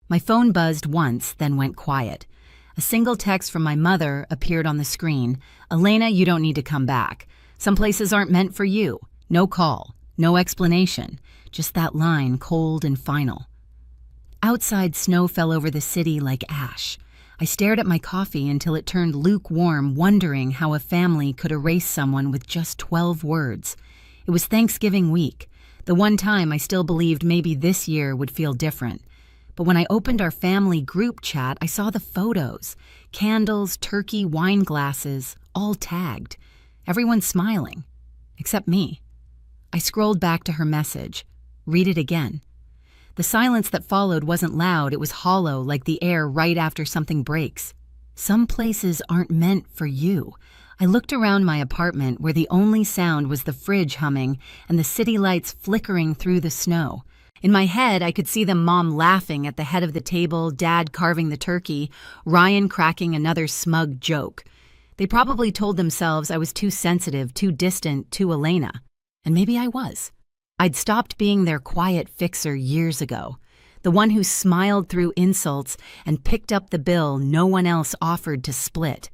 My phone buzzed once, then went quiet. A single text from my mother appeared on the screen. "Elena, you don't need to come back. Some places aren't meant for you. No call, no explanation. Just that line, cold and final." Outside, snow fell over the city like ash. I stared at my coffee until it turned lukewarm, wondering how a family could erase someone with just 12 words. It was Thanksgiving week, the one time I still believed maybe this year would feel different. But when I opened our family group chat, I saw the photos. Candles, turkey, wine glasses, all tagged. Everyone smiling. Except me. I scrolled back to her message. Read it again. The silence that followed wasn't loud, it was hollow, like the air right after something breaks. "Some places aren't meant for you." I looked around my apartment where the only sound was the fridge humming and the city lights flickering through the snow. In my head, I could see them, Mom laughing at the head of the table, Dad carving the turkey, Ryan cracking another smug joke. They probably told themselves I was too sensitive, too distant, too Elena. And maybe I was. I'd stopped being their quiet fixer years ago, the one who smiled through insults and picked up the bill no one else offered to split.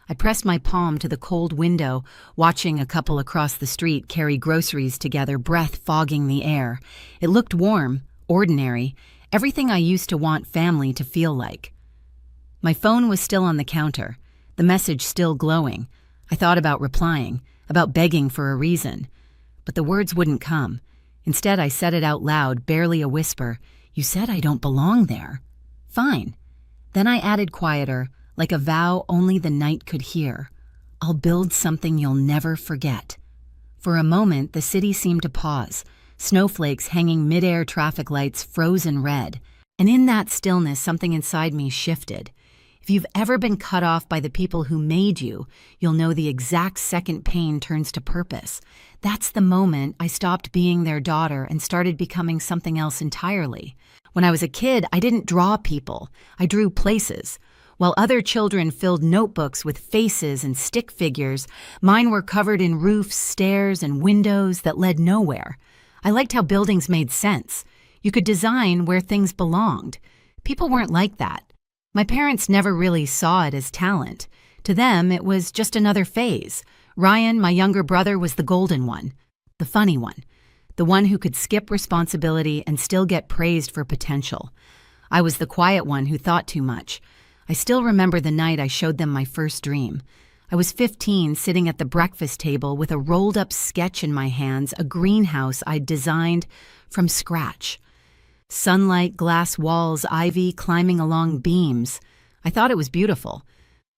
I pressed my palm to the cold window, watching a couple across the street carry groceries together, breath fogging the air. It looked warm, ordinary, everything I used to want family to feel like. My phone was still on the counter, the message still glowing. I thought about replying, about begging for a reason. But the words wouldn't come. Instead, I said it out loud, barely a whisper. "You said I don't belong there." "Fine." Then I added quieter, like a vow only the night could hear. "I'll build something you'll never forget." For a moment, the city seemed to pause, snowflakes hanging mid-air, traffic lights frozen red. And in that stillness, something inside me shifted. If you've ever been cut off by the people who made you, you'll know the exact second pain turns to purpose. That's the moment I stopped being their daughter and started becoming something else entirely. When I was a kid, I didn't draw people. I drew places. While other children filled notebooks with faces and stick figures, mine were covered in roofs, stairs, and windows that led nowhere. I liked how buildings made sense. You could design where things belonged. People weren't like that. My parents never really saw it as talent. To them, it was just another phase. Ryan, my younger brother, was the golden one, the funny one, the one who could skip responsibility and still get praised for potential. I was the quiet one who thought too much. I still remember the night I showed them my first dream. I was 15, sitting at the breakfast table with a rolled-up sketch in my hands, a greenhouse I'd designed from scratch. Sunlight, glass walls, ivy climbing along beams. I thought it was beautiful.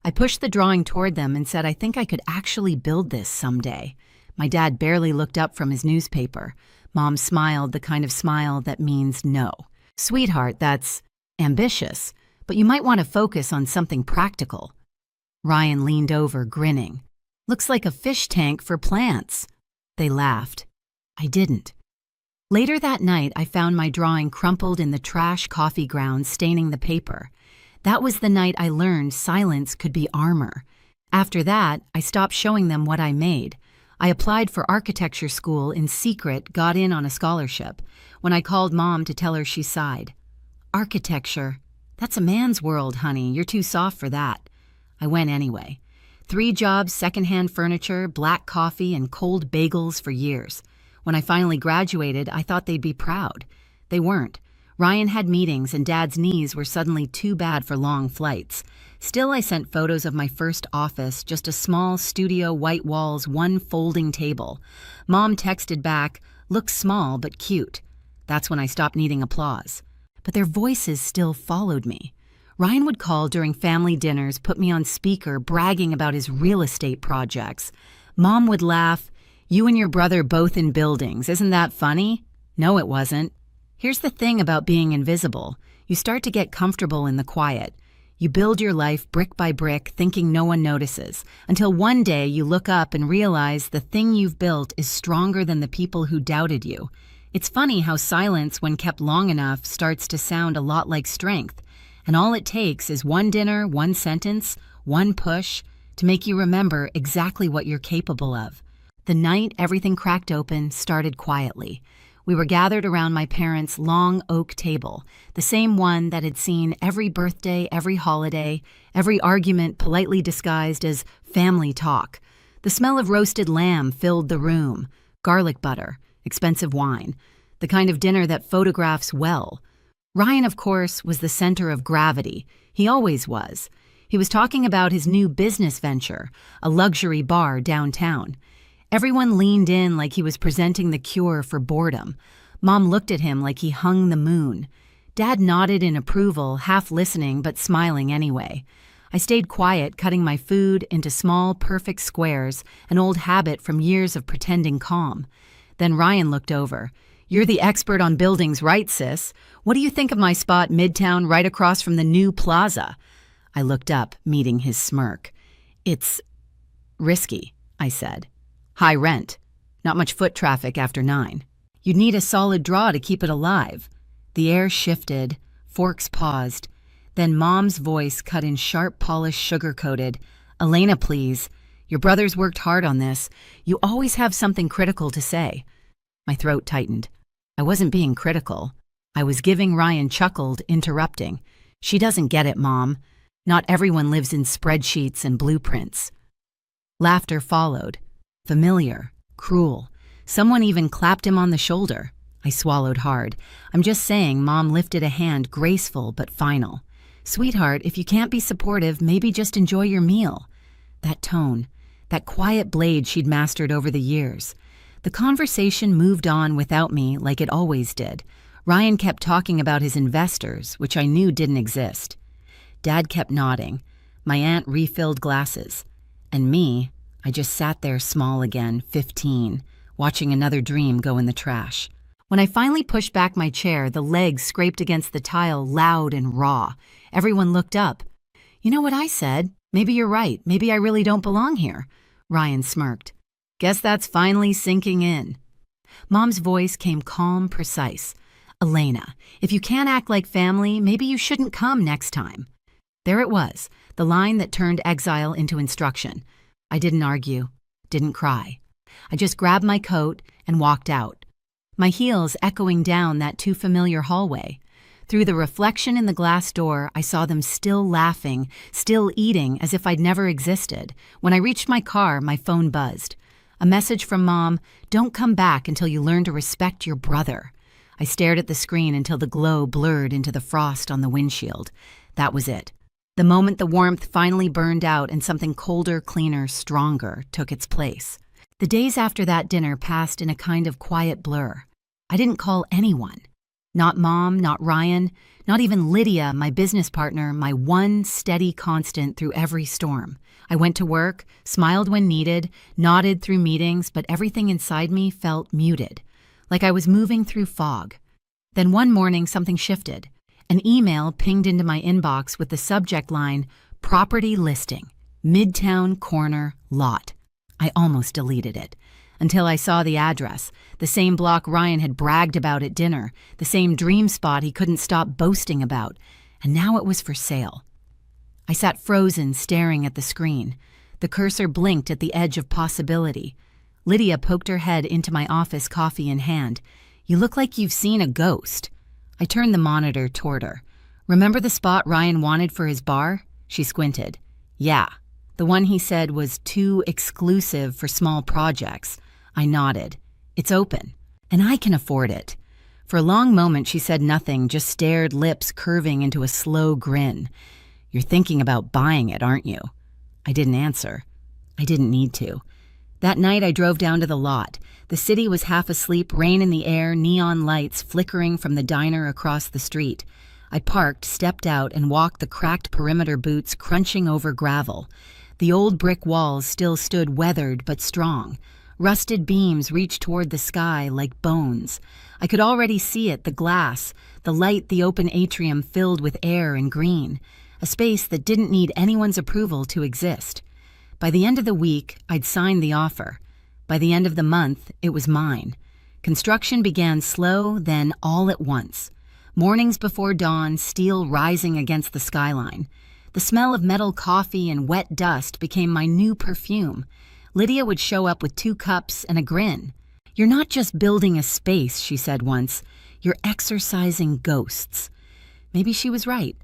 I pushed the drawing toward them and said I think I could actually build this someday. My dad barely looked up from his newspaper. Mom smiled, the kind of smile that means no. "Sweetheart, that's ambitious, but you might want to focus on something practical." Ryan leaned over, grinning. "Looks like a fish tank for plants." They laughed. I didn't. Later that night, I found my drawing crumpled in the trash coffee grounds, staining the paper. That was the night I learned silence could be armor. After that, I stopped showing them what I made. I applied for architecture school in secret, got in on a scholarship. When I called Mom to tell her, she sighed. "Architecture? That's a man's world, honey. You're too soft for that." I went anyway. 3 jobs, secondhand furniture, black coffee, and cold bagels for years. When I finally graduated, I thought they'd be proud. They weren't. Ryan had meetings, and Dad's knees were suddenly too bad for long flights. Still, I sent photos of my first office, just a small studio, white walls, 1 folding table. Mom texted back, "Looks small but cute." That's when I stopped needing applause. But their voices still followed me. Ryan would call during family dinners, put me on speaker, bragging about his real estate projects. Mom would laugh, "You and your brother both in buildings. Isn't that funny?" No, it wasn't. Here's the thing about being invisible. You start to get comfortable in the quiet. You build your life brick by brick, thinking no one notices, until one day you look up and realize the thing you've built is stronger than the people who doubted you. It's funny how silence, when kept long enough, starts to sound a lot like strength. And all it takes is 1 dinner, 1 sentence, 1 push to make you remember exactly what you're capable of. The night everything cracked open started quietly. We were gathered around my parents' long oak table, the same one that had seen every birthday, every holiday, every argument politely disguised as family talk. The smell of roasted lamb filled the room, garlic butter, expensive wine, the kind of dinner that photographs well. Ryan, of course, was the center of gravity. He always was. He was talking about his new business venture, a luxury bar downtown. Everyone leaned in like he was presenting the cure for boredom. Mom looked at him like he hung the moon. Dad nodded in approval, half listening but smiling anyway. I stayed quiet, cutting my food into small, perfect squares, an old habit from years of pretending calm. Then Ryan looked over. "You're the expert on buildings, right, sis? What do you think of my spot midtown right across from the new plaza?" I looked up, meeting his smirk. "It's risky," I said. "High rent. Not much foot traffic after 9. You'd need a solid draw to keep it alive." The air shifted, forks paused. Then Mom's voice cut in sharp, polished, sugar-coated. "Elena, please. Your brother's worked hard on this. You always have something critical to say." My throat tightened. I wasn't being critical. I was giving. Ryan chuckled, interrupting. "She doesn't get it, Mom. Not everyone lives in spreadsheets and blueprints." Laughter followed. Familiar, cruel. Someone even clapped him on the shoulder. I swallowed hard. "I'm just saying," Mom lifted a hand, graceful but final. "Sweetheart, if you can't be supportive, maybe just enjoy your meal." That tone, that quiet blade she'd mastered over the years. The conversation moved on without me like it always did. Ryan kept talking about his investors, which I knew didn't exist. Dad kept nodding. My aunt refilled glasses. And me, I just sat there small again, 15, watching another dream go in the trash. When I finally pushed back my chair, the legs scraped against the tile loud and raw. Everyone looked up. "You know what I said? Maybe you're right. Maybe I really don't belong here." Ryan smirked. "Guess that's finally sinking in." Mom's voice came calm, precise. "Elena, if you can't act like family, maybe you shouldn't come next time." There it was, the line that turned exile into instruction. I didn't argue, didn't cry. I just grabbed my coat and walked out, my heels echoing down that too familiar hallway. Through the reflection in the glass door, I saw them still laughing, still eating as if I'd never existed. When I reached my car, my phone buzzed. A message from Mom, "Don't come back until you learn to respect your brother." I stared at the screen until the glow blurred into the frost on the windshield. That was it. The moment the warmth finally burned out and something colder, cleaner, stronger took its place. The days after that dinner passed in a kind of quiet blur. I didn't call anyone. Not Mom, not Ryan, not even Lydia, my business partner, my one steady constant through every storm. I went to work, smiled when needed, nodded through meetings, but everything inside me felt muted, like I was moving through fog. Then one morning something shifted. An email pinged into my inbox with the subject line, "Property listing, Midtown Corner Lot." I almost deleted it, until I saw the address, the same block Ryan had bragged about at dinner, the same dream spot he couldn't stop boasting about, and now it was for sale. I sat frozen, staring at the screen. The cursor blinked at the edge of possibility. Lydia poked her head into my office, coffee in hand. "You look like you've seen a ghost." I turned the monitor toward her. "Remember the spot Ryan wanted for his bar?" She squinted. "Yeah, the one he said was too exclusive for small projects." I nodded. "It's open, and I can afford it." For a long moment she said nothing, just stared, lips curving into a slow grin. "You're thinking about buying it, aren't you?" I didn't answer. I didn't need to. That night I drove down to the lot. The city was half asleep, rain in the air, neon lights flickering from the diner across the street. I parked, stepped out, and walked the cracked perimeter boots crunching over gravel. The old brick walls still stood weathered but strong. Rusted beams reached toward the sky like bones. I could already see it, the glass, the light, the open atrium filled with air and green, a space that didn't need anyone's approval to exist. By the end of the week, I'd signed the offer. By the end of the month, it was mine. Construction began slow, then all at once. Mornings before dawn, steel rising against the skyline. The smell of metal coffee and wet dust became my new perfume. Lydia would show up with 2 cups and a grin. "You're not just building a space," she said once. "You're exorcising ghosts." Maybe she was right.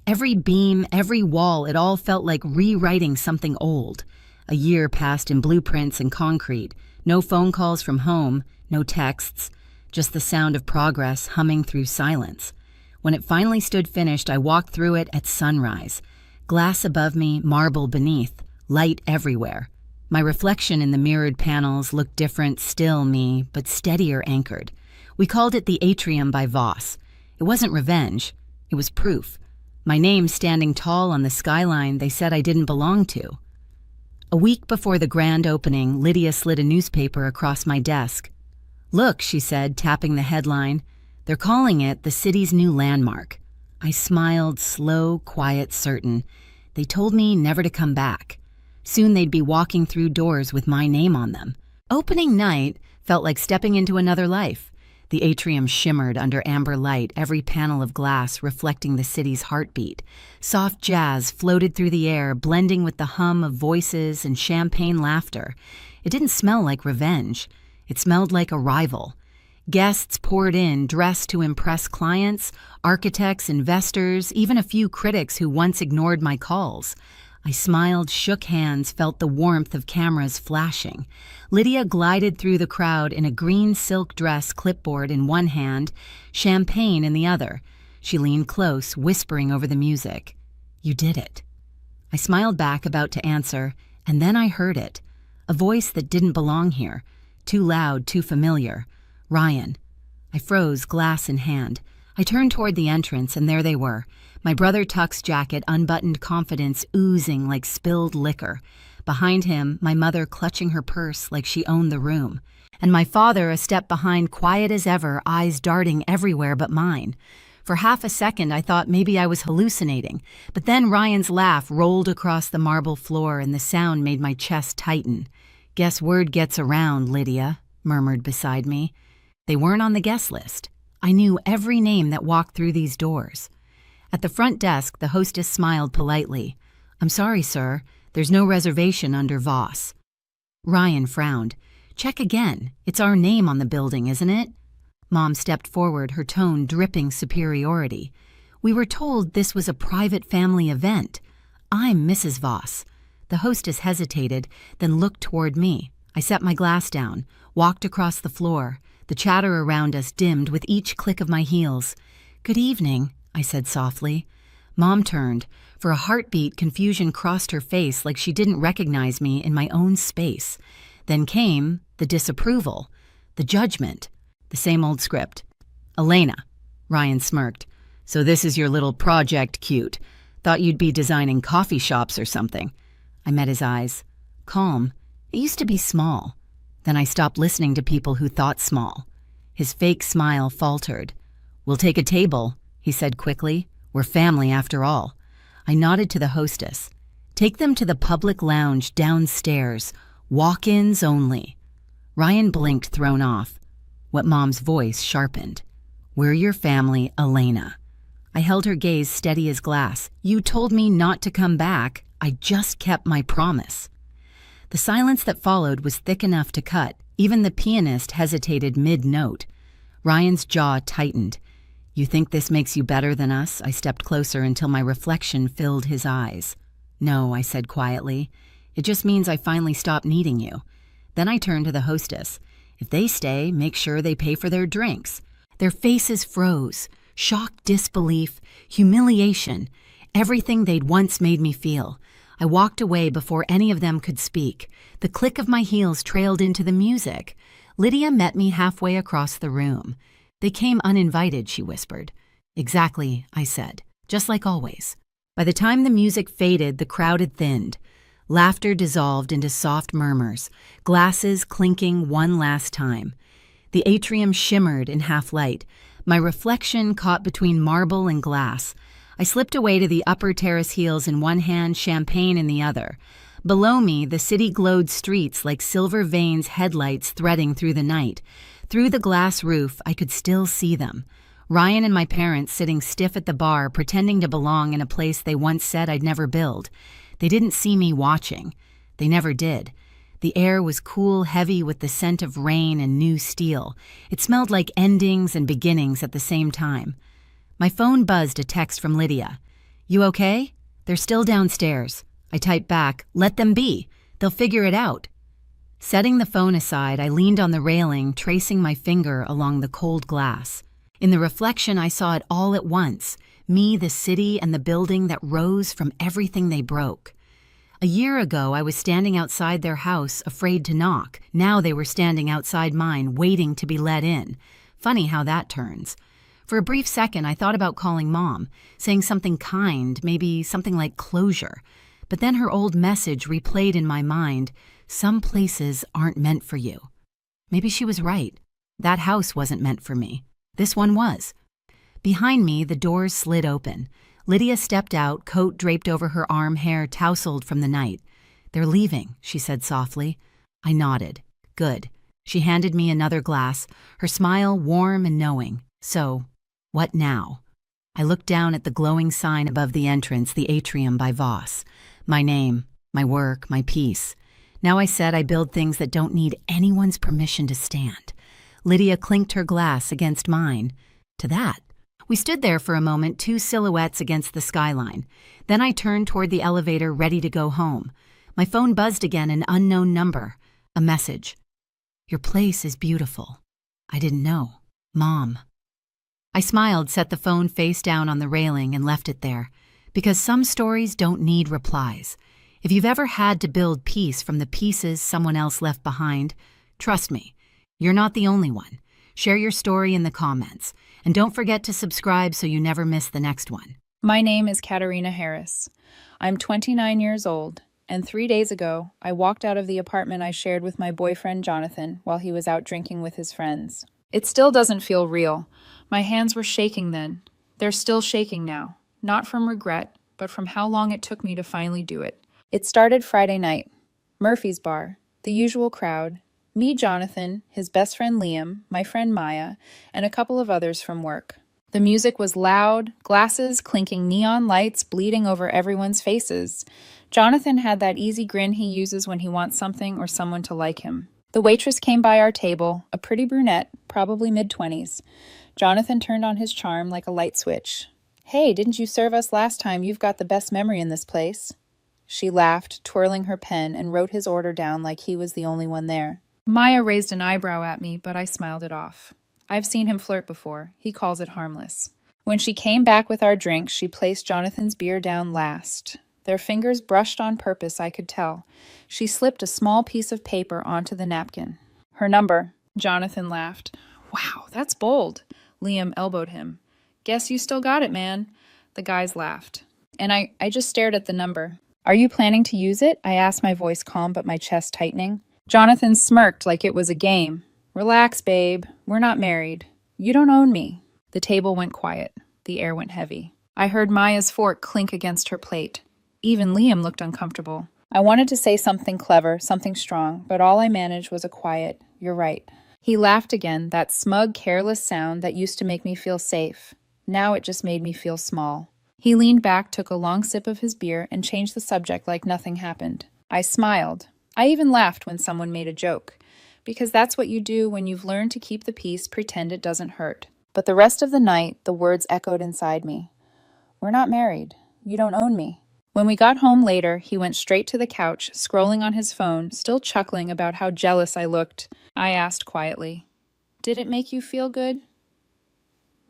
Every beam, every wall, it all felt like rewriting something old. A year passed in blueprints and concrete. No phone calls from home, no texts, just the sound of progress humming through silence. When it finally stood finished, I walked through it at sunrise. Glass above me, marble beneath, light everywhere. My reflection in the mirrored panels looked different, still me, but steadier anchored. We called it the Atrium by Voss. It wasn't revenge. It was proof. My name standing tall on the skyline they said I didn't belong to. A week before the grand opening, Lydia slid a newspaper across my desk. "Look," she said, tapping the headline. "They're calling it the city's new landmark." I smiled, slow, quiet, certain. They told me never to come back. Soon they'd be walking through doors with my name on them. Opening night felt like stepping into another life. The atrium shimmered under amber light, every panel of glass reflecting the city's heartbeat. Soft jazz floated through the air, blending with the hum of voices and champagne laughter. It didn't smell like revenge. It smelled like arrival. Guests poured in, dressed to impress clients, architects, investors, even a few critics who once ignored my calls. I smiled, shook hands, felt the warmth of cameras flashing. Lydia glided through the crowd in a green silk dress, clipboard in one hand, champagne in the other. She leaned close, whispering over the music. "You did it." I smiled back, about to answer, and then I heard it. A voice that didn't belong here. Too loud, too familiar. "Ryan." I froze, glass in hand. I turned toward the entrance, and there they were. My brother Tuck's jacket, unbuttoned, confidence oozing like spilled liquor. Behind him, my mother clutching her purse like she owned the room. And my father a step behind, quiet as ever, eyes darting everywhere but mine. For half a second, I thought maybe I was hallucinating. But then Ryan's laugh rolled across the marble floor, and the sound made my chest tighten. "Guess word gets around," Lydia murmured beside me. They weren't on the guest list. I knew every name that walked through these doors. At the front desk, the hostess smiled politely. "I'm sorry, sir. There's no reservation under Voss." Ryan frowned. "Check again. It's our name on the building, isn't it?" Mom stepped forward, her tone dripping superiority. "We were told this was a private family event. I'm Mrs. Voss." The hostess hesitated, then looked toward me. I set my glass down, walked across the floor. The chatter around us dimmed with each click of my heels. "Good evening," I said softly. Mom turned. For a heartbeat, confusion crossed her face like she didn't recognize me in my own space. Then came the disapproval, the judgment, the same old script. "Elena," Ryan smirked. "So this is your little project, cute. Thought you'd be designing coffee shops or something." I met his eyes. Calm. It used to be small. Then I stopped listening to people who thought small. His fake smile faltered. "We'll take a table," he said quickly. "We're family after all." I nodded to the hostess. "Take them to the public lounge downstairs. Walk-ins only." Ryan blinked, thrown off. What Mom's voice sharpened. "We're your family, Elena." I held her gaze steady as glass. "You told me not to come back. I just kept my promise." The silence that followed was thick enough to cut. Even the pianist hesitated mid-note. Ryan's jaw tightened. "You think this makes you better than us?" I stepped closer until my reflection filled his eyes. "No," I said quietly. "It just means I finally stopped needing you." Then I turned to the hostess. "If they stay, make sure they pay for their drinks." Their faces froze. Shock, disbelief, humiliation. Everything they'd once made me feel. I walked away before any of them could speak. The click of my heels trailed into the music. Lydia met me halfway across the room. "They came uninvited," she whispered. "Exactly," I said, just like always. By the time the music faded, the crowd had thinned. Laughter dissolved into soft murmurs, glasses clinking one last time. The atrium shimmered in half-light. My reflection caught between marble and glass. I slipped away to the upper terrace, heels in one hand, champagne in the other. Below me, the city glowed streets like silver veins, headlights threading through the night. Through the glass roof, I could still see them. Ryan and my parents sitting stiff at the bar, pretending to belong in a place they once said I'd never build. They didn't see me watching. They never did. The air was cool, heavy with the scent of rain and new steel. It smelled like endings and beginnings at the same time. My phone buzzed a text from Lydia. "You okay? They're still downstairs." I typed back, "Let them be. They'll figure it out." Setting the phone aside, I leaned on the railing, tracing my finger along the cold glass. In the reflection, I saw it all at once. Me, the city, and the building that rose from everything they broke. A year ago, I was standing outside their house, afraid to knock. Now they were standing outside mine, waiting to be let in. Funny how that turns. For a brief second, I thought about calling Mom, saying something kind, maybe something like closure. But then her old message replayed in my mind, "Some places aren't meant for you." Maybe she was right. That house wasn't meant for me. This one was. Behind me, the doors slid open. Lydia stepped out, coat draped over her arm, hair tousled from the night. "They're leaving," she said softly. I nodded. Good. She handed me another glass, her smile warm and knowing. So, what now? I looked down at the glowing sign above the entrance, the atrium by Voss. My name, my work, my peace. Now I said I build things that don't need anyone's permission to stand. Lydia clinked her glass against mine. To that. We stood there for a moment, two silhouettes against the skyline. Then I turned toward the elevator, ready to go home. My phone buzzed again, an unknown number. A message. "Your place is beautiful." I didn't know. Mom. I smiled, set the phone face down on the railing, and left it there. Because some stories don't need replies. If you've ever had to build peace from the pieces someone else left behind, trust me, you're not the only one. Share your story in the comments. And don't forget to subscribe so you never miss the next one. My name is Katarina Harris. I'm 29 years old, and 3 days ago, I walked out of the apartment I shared with my boyfriend Jonathan while he was out drinking with his friends. It still doesn't feel real. My hands were shaking then. They're still shaking now. Not from regret, but from how long it took me to finally do it. It started Friday night. Murphy's Bar, the usual crowd. Me, Jonathan, his best friend Liam, my friend Maya, and a couple of others from work. The music was loud, glasses clinking, neon lights bleeding over everyone's faces. Jonathan had that easy grin he uses when he wants something or someone to like him. The waitress came by our table, a pretty brunette, probably mid-20s. Jonathan turned on his charm like a light switch. "Hey, didn't you serve us last time? You've got the best memory in this place." She laughed, twirling her pen, and wrote his order down like he was the only one there. Maya raised an eyebrow at me, but I smiled it off. I've seen him flirt before. He calls it harmless. When she came back with our drinks, she placed Jonathan's beer down last. Their fingers brushed on purpose, I could tell. She slipped a small piece of paper onto the napkin. "Her number." Jonathan laughed. "Wow, that's bold." Liam elbowed him. "Guess you still got it, man." The guys laughed. And I just stared at the number. "Are you planning to use it?" I asked, my voice calm but my chest tightening. Jonathan smirked like it was a game. "Relax, babe. We're not married. You don't own me." The table went quiet. The air went heavy. I heard Maya's fork clink against her plate. Even Liam looked uncomfortable. I wanted to say something clever, something strong, but all I managed was a quiet, "You're right." He laughed again, that smug, careless sound that used to make me feel safe. Now it just made me feel small. He leaned back, took a long sip of his beer, and changed the subject like nothing happened. I smiled. I even laughed when someone made a joke, because that's what you do when you've learned to keep the peace, pretend it doesn't hurt. But the rest of the night, the words echoed inside me. "We're not married. You don't own me." When we got home later, he went straight to the couch, scrolling on his phone, still chuckling about how jealous I looked. I asked quietly, "Did it make you feel good?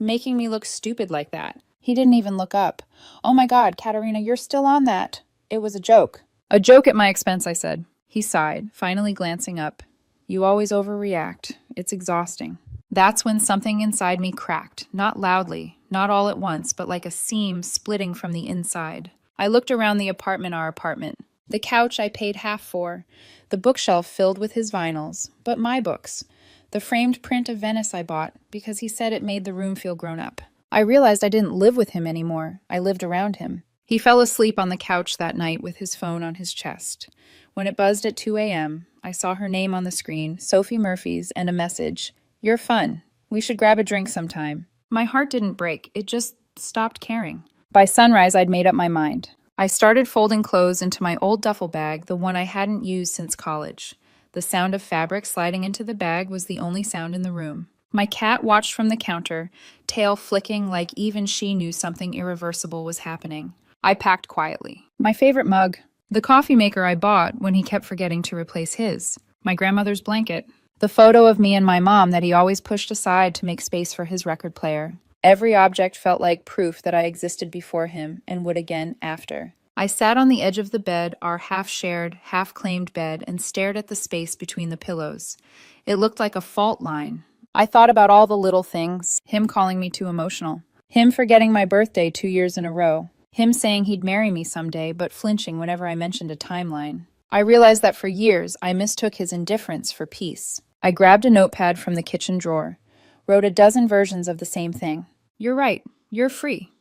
Making me look stupid like that?" He didn't even look up. "Oh my God, Katarina, you're still on that. It was a joke." "A joke at my expense," I said. He sighed, finally glancing up. "You always overreact. It's exhausting." That's when something inside me cracked, not loudly, not all at once, but like a seam splitting from the inside. I looked around the apartment, our apartment. The couch I paid half for, the bookshelf filled with his vinyls, but my books. The framed print of Venice I bought because he said it made the room feel grown up. I realized I didn't live with him anymore. I lived around him. He fell asleep on the couch that night with his phone on his chest. When it buzzed at 2 a.m., I saw her name on the screen, Sophie Murphy's, and a message. "You're fun. We should grab a drink sometime." My heart didn't break. It just stopped caring. By sunrise, I'd made up my mind. I started folding clothes into my old duffel bag, the one I hadn't used since college. The sound of fabric sliding into the bag was the only sound in the room. My cat watched from the counter, tail flicking like even she knew something irreversible was happening. I packed quietly. My favorite mug. The coffee maker I bought when he kept forgetting to replace his. My grandmother's blanket. The photo of me and my mom that he always pushed aside to make space for his record player. Every object felt like proof that I existed before him and would again after. I sat on the edge of the bed, our half-shared, half-claimed bed, and stared at the space between the pillows. It looked like a fault line. I thought about all the little things. Him calling me too emotional. Him forgetting my birthday 2 years in a row. Him saying he'd marry me someday, but flinching whenever I mentioned a timeline. I realized that for years, I mistook his indifference for peace. I grabbed a notepad from the kitchen drawer, wrote a dozen versions of the same thing. You're right. You're free.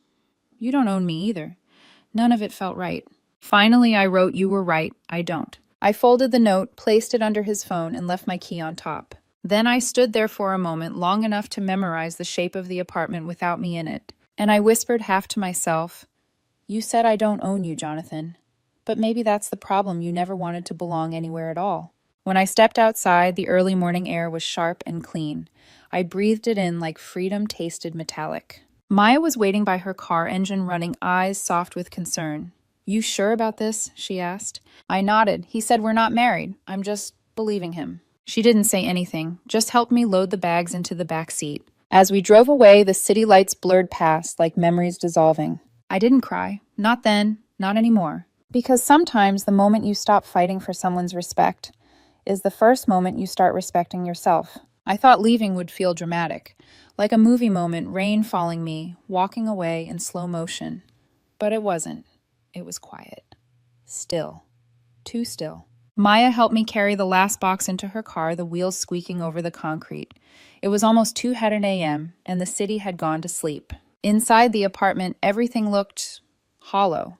You don't own me either. None of it felt right. Finally, I wrote, you were right, I don't. I folded the note, placed it under his phone, and left my key on top. Then I stood there for a moment, long enough to memorize the shape of the apartment without me in it. And I whispered half to myself, you said I don't own you, Jonathan. But maybe that's the problem, you never wanted to belong anywhere at all. When I stepped outside, the early morning air was sharp and clean. I breathed it in like freedom tasted metallic. Maya was waiting by her car engine running, eyes soft with concern. You sure about this? She asked. I nodded. He said we're not married. I'm just believing him. She didn't say anything, just helped me load the bags into the back seat. As we drove away, the city lights blurred past like memories dissolving. I didn't cry. Not then, not anymore. Because sometimes the moment you stop fighting for someone's respect is the first moment you start respecting yourself. I thought leaving would feel dramatic, like a movie moment, rain falling me, walking away in slow motion. But it wasn't. It was quiet. Still. Too still. Maya helped me carry the last box into her car, the wheels squeaking over the concrete. It was almost 2:00 a.m., and the city had gone to sleep. Inside the apartment, everything looked hollow.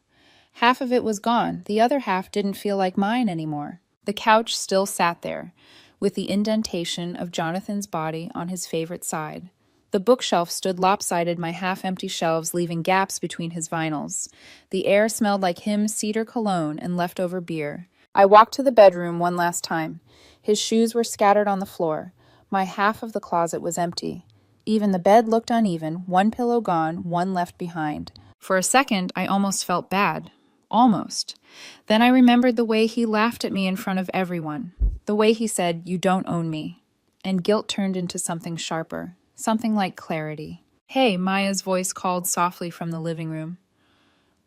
Half of it was gone. The other half didn't feel like mine anymore. The couch still sat there, with the indentation of Jonathan's body on his favorite side. The bookshelf stood lopsided, my half-empty shelves leaving gaps between his vinyls. The air smelled like hymn cedar cologne and leftover beer. I walked to the bedroom one last time. His shoes were scattered on the floor. My half of the closet was empty. Even the bed looked uneven, one pillow gone, one left behind. For a second, I almost felt bad. Almost. Then I remembered the way he laughed at me in front of everyone. The way he said, you don't own me. And guilt turned into something sharper. Something like clarity. Hey, Maya's voice called softly from the living room.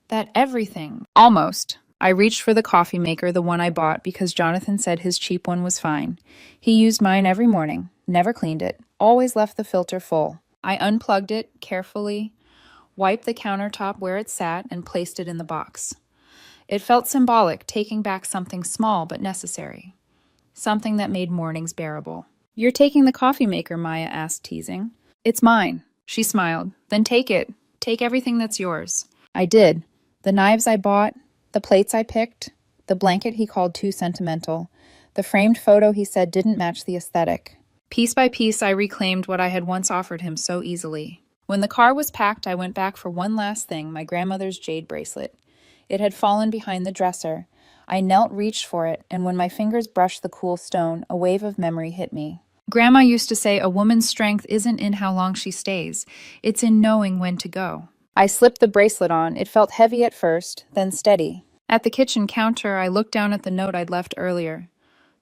That everything. Almost. I reached for the coffee maker, the one I bought, because Jonathan said his cheap one was fine. He used mine every morning, never cleaned it, always left the filter full. I unplugged it carefully, wiped the countertop where it sat, and placed it in the box. It felt symbolic, taking back something small but necessary. Something that made mornings bearable. You're taking the coffee maker, Maya asked, teasing. It's mine. She smiled. Then take it. Take everything that's yours. I did. The knives I bought, the plates I picked, the blanket he called too sentimental, the framed photo he said didn't match the aesthetic. Piece by piece, I reclaimed what I had once offered him so easily. When the car was packed, I went back for one last thing, my grandmother's jade bracelet. It had fallen behind the dresser. I knelt, reached for it, and when my fingers brushed the cool stone, a wave of memory hit me. Grandma used to say a woman's strength isn't in how long she stays. It's in knowing when to go. I slipped the bracelet on. It felt heavy at first, then steady. At the kitchen counter, I looked down at the note I'd left earlier.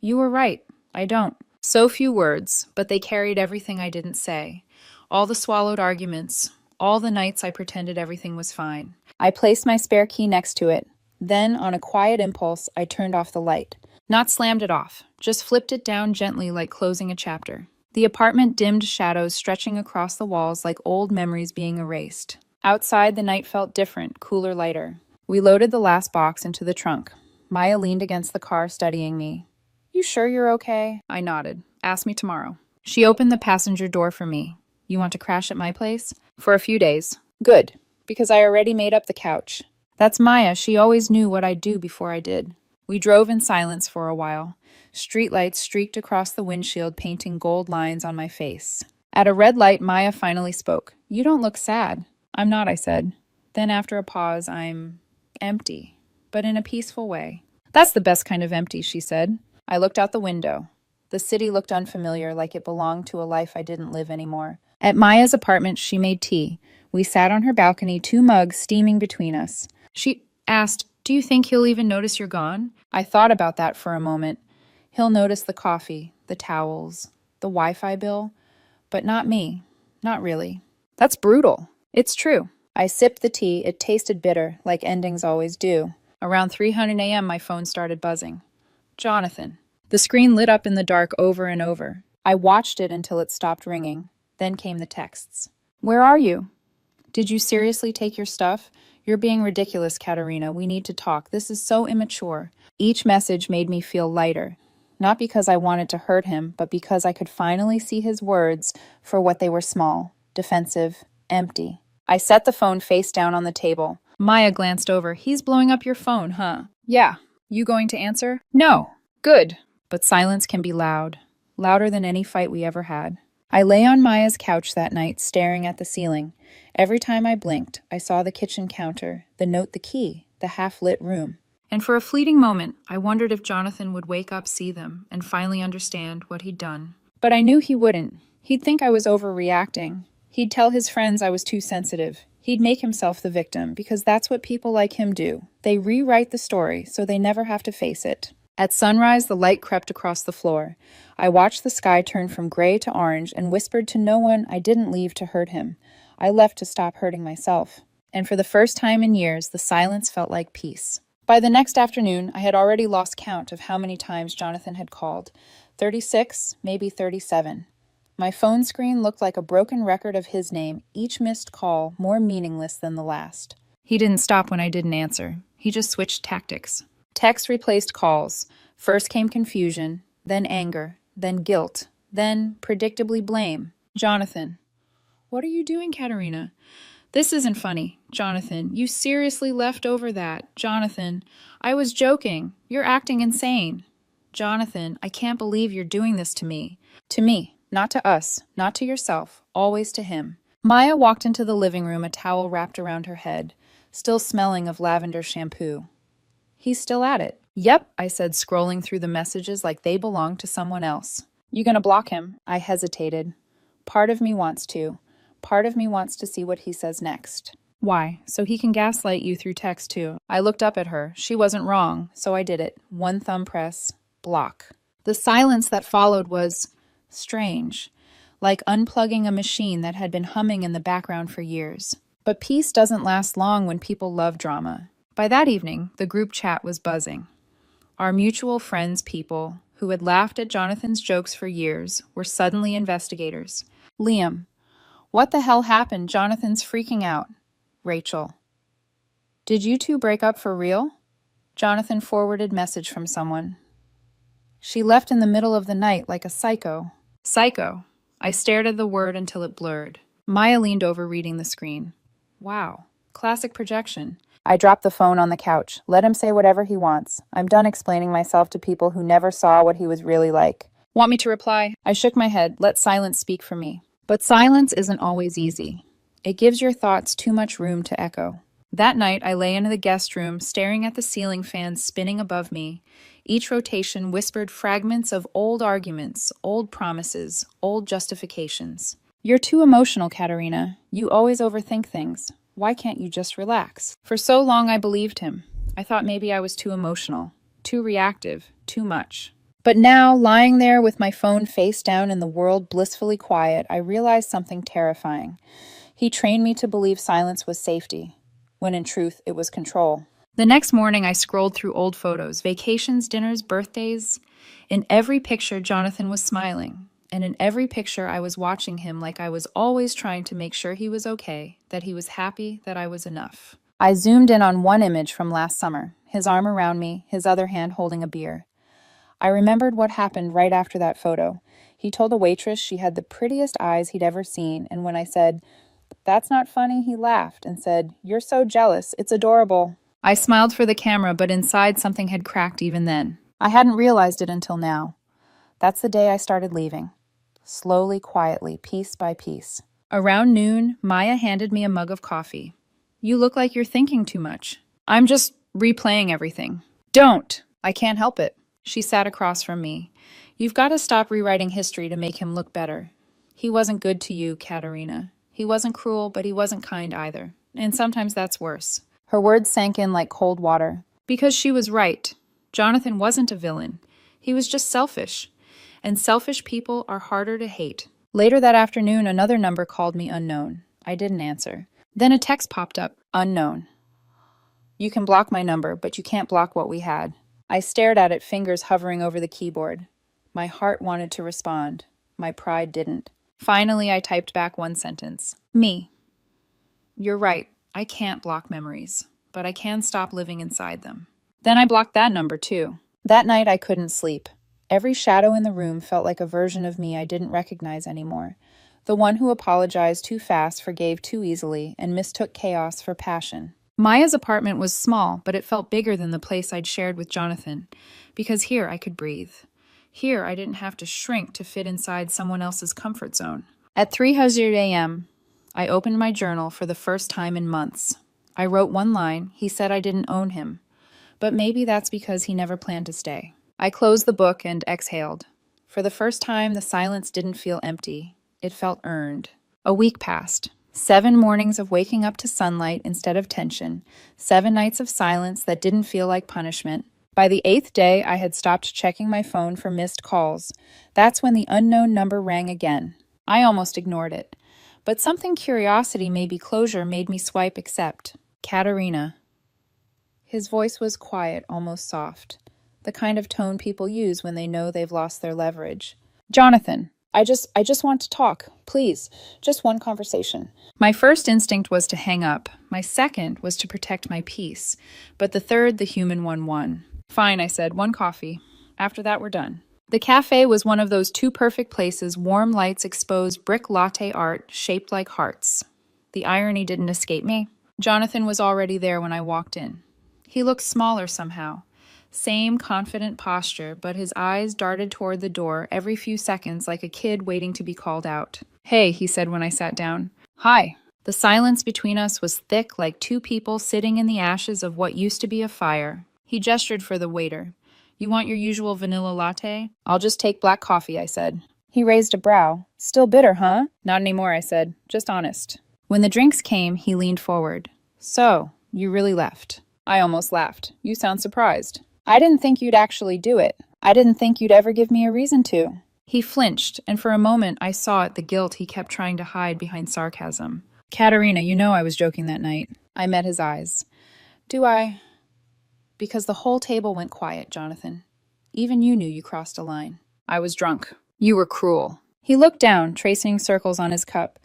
You were right. I don't. So few words, but they carried everything I didn't say. All the swallowed arguments. All the nights I pretended everything was fine. I placed my spare key next to it. Then, on a quiet impulse, I turned off the light. Not slammed it off, just flipped it down gently like closing a chapter. The apartment dimmed, shadows stretching across the walls like old memories being erased. Outside, the night felt different, cooler, lighter. We loaded the last box into the trunk. Maya leaned against the car, studying me. You sure you're okay? I nodded. Ask me tomorrow. She opened the passenger door for me. You want to crash at my place? For a few days. Good, because I already made up the couch. That's Maya. She always knew what I'd do before I did. We drove in silence for a while. Streetlights streaked across the windshield, painting gold lines on my face. At a red light, Maya finally spoke. You don't look sad. I'm not, I said. Then after a pause, I'm empty, but in a peaceful way. That's the best kind of empty, she said. I looked out the window. The city looked unfamiliar, like it belonged to a life I didn't live anymore. At Maya's apartment, she made tea. We sat on her balcony, 2 mugs steaming between us. She asked, "Do you think he'll even notice you're gone?" I thought about that for a moment. He'll notice the coffee, the towels, the Wi-Fi bill, but not me. Not really. That's brutal. It's true. I sipped the tea. It tasted bitter, like endings always do. Around 300 a.m., my phone started buzzing. Jonathan. The screen lit up in the dark over and over. I watched it until it stopped ringing. Then came the texts. "Where are you? Did you seriously take your stuff? You're being ridiculous, Katarina. We need to talk. This is so immature." Each message made me feel lighter. Not because I wanted to hurt him, but because I could finally see his words for what they were: small, defensive, empty. I set the phone face down on the table. Maya glanced over. "He's blowing up your phone, huh?" "Yeah. You going to answer?" "No." "Good." But silence can be loud. Louder than any fight we ever had. I lay on Maya's couch that night, staring at the ceiling. Every time I blinked, I saw the kitchen counter, the note, the key, the half-lit room. And for a fleeting moment, I wondered if Jonathan would wake up, see them, and finally understand what he'd done. But I knew he wouldn't. He'd think I was overreacting. He'd tell his friends I was too sensitive. He'd make himself the victim, because that's what people like him do. They rewrite the story so they never have to face it. At sunrise, the light crept across the floor. I watched the sky turn from gray to orange and whispered to no one I didn't leave to hurt him. I left to stop hurting myself. And for the first time in years, the silence felt like peace. By the next afternoon, I had already lost count of how many times Jonathan had called. 36, maybe 37. My phone screen looked like a broken record of his name, each missed call more meaningless than the last. He didn't stop when I didn't answer. He just switched tactics. Texts replaced calls. First came confusion, then anger, then guilt, then, predictably, blame. "Jonathan." "What are you doing, Katarina?" "This isn't funny." "Jonathan, you seriously left over that." "Jonathan, I was joking. You're acting insane." "Jonathan, I can't believe you're doing this to me." To me, not to us, not to yourself, always to him. Maya walked into the living room, a towel wrapped around her head, still smelling of lavender shampoo. "He's still at it." "Yep," I said, scrolling through the messages like they belonged to someone else. "You gonna block him?" I hesitated. Part of me wants to. Part of me wants to see what he says next. "Why? So he can gaslight you through text too." I looked up at her. She wasn't wrong, so I did it. One thumb press. Block. The silence that followed was strange, like unplugging a machine that had been humming in the background for years. But peace doesn't last long when people love drama. By that evening, the group chat was buzzing. Our mutual friends, people who had laughed at Jonathan's jokes for years, were suddenly investigators. "Liam, what the hell happened? Jonathan's freaking out." Rachel, "Did you two break up for real?" Jonathan forwarded message from someone. "She left in the middle of the night like a psycho." Psycho. I stared at the word until it blurred. Maya leaned over, reading the screen. Wow. Classic projection. I dropped the phone on the couch. Let him say whatever he wants. I'm done explaining myself to people who never saw what he was really like. Want me to reply? I shook my head. Let silence speak for me. But silence isn't always easy. It gives your thoughts too much room to echo. That night, I lay in the guest room, staring at the ceiling fans spinning above me. Each rotation whispered fragments of old arguments, old promises, old justifications. "You're too emotional, Katarina. You always overthink things. Why can't you just relax?" For so long, I believed him. I thought maybe I was too emotional, too reactive, too much. But now, lying there with my phone face down and the world blissfully quiet, I realized something terrifying. He trained me to believe silence was safety, when in truth it was control. The next morning, I scrolled through old photos, vacations, dinners, birthdays. In every picture, Jonathan was smiling. And in every picture, I was watching him like I was always trying to make sure he was okay, that he was happy, that I was enough. I zoomed in on one image from last summer, his arm around me, his other hand holding a beer. I remembered what happened right after that photo. He told a waitress she had the prettiest eyes he'd ever seen, and when I said, "That's not funny," he laughed and said, "You're so jealous, it's adorable." I smiled for the camera, but inside something had cracked even then. I hadn't realized it until now. That's the day I started leaving. Slowly, quietly, piece by piece. Around noon, Maya handed me a mug of coffee. "You look like you're thinking too much." "I'm just replaying everything." "Don't! I can't help it." She sat across from me. You've got to stop rewriting history to make him look better. He wasn't good to you, Katarina. He wasn't cruel, but he wasn't kind either. And sometimes that's worse. Her words sank in like cold water. Because she was right. Jonathan wasn't a villain. He was just selfish. And selfish people are harder to hate. Later that afternoon, another number called me unknown. I didn't answer. Then a text popped up, unknown. You can block my number, but you can't block what we had. I stared at it, fingers hovering over the keyboard. My heart wanted to respond. My pride didn't. Finally, I typed back one sentence. Me. You're right. I can't block memories, but I can stop living inside them. Then I blocked that number too. That night I couldn't sleep. Every shadow in the room felt like a version of me I didn't recognize anymore. The one who apologized too fast, forgave too easily, and mistook chaos for passion. Maya's apartment was small, but it felt bigger than the place I'd shared with Jonathan, because here I could breathe. Here I didn't have to shrink to fit inside someone else's comfort zone. At 3:00 a.m., I opened my journal for the first time in months. I wrote one line. He said I didn't own him. But maybe that's because he never planned to stay. I closed the book and exhaled. For the first time, the silence didn't feel empty. It felt earned. A week passed. 7 mornings of waking up to sunlight instead of tension. 7 nights of silence that didn't feel like punishment. By the 8th day, I had stopped checking my phone for missed calls. That's when the unknown number rang again. I almost ignored it. But something curiosity, maybe closure, made me swipe accept. Katarina. His voice was quiet, almost soft. The kind of tone people use when they know they've lost their leverage. Jonathan, I just want to talk. Please, just one conversation. My first instinct was to hang up. My second was to protect my peace. But the third, the human one, won. Fine, I said, 1 coffee. After that, we're done. The cafe was one of those 2 perfect places. Warm lights exposed brick latte art shaped like hearts. The irony didn't escape me. Jonathan was already there when I walked in. He looked smaller somehow. Same confident posture, but his eyes darted toward the door every few seconds like a kid waiting to be called out. Hey, he said when I sat down. Hi. The silence between us was thick like 2 people sitting in the ashes of what used to be a fire. He gestured for the waiter. You want your usual vanilla latte? I'll just take black coffee, I said. He raised a brow. Still bitter, huh? Not anymore, I said. Just honest. When the drinks came, he leaned forward. So, you really left. I almost laughed. You sound surprised. I didn't think you'd actually do it. I didn't think you'd ever give me a reason to. He flinched, and for a moment I saw it, the guilt he kept trying to hide behind sarcasm. Katarina, you know I was joking that night. I met his eyes. Do I? Because the whole table went quiet, Jonathan. Even you knew you crossed a line. I was drunk. You were cruel. He looked down, tracing circles on his cup.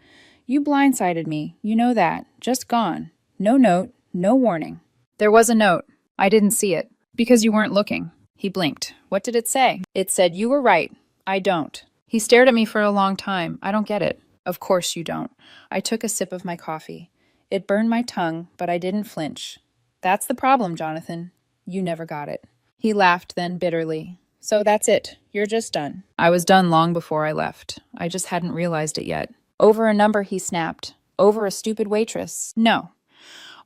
You blindsided me. You know that. Just gone. No note, no warning. There was a note. I didn't see it. Because you weren't looking. He blinked. What did it say? It said, you were right. I don't. He stared at me for a long time. I don't get it. Of course you don't. I took a sip of my coffee. It burned my tongue, but I didn't flinch. That's the problem, Jonathan. You never got it. He laughed then bitterly. So that's it. You're just done. I was done long before I left. I just hadn't realized it yet. Over a number, he snapped. Over a stupid waitress. No.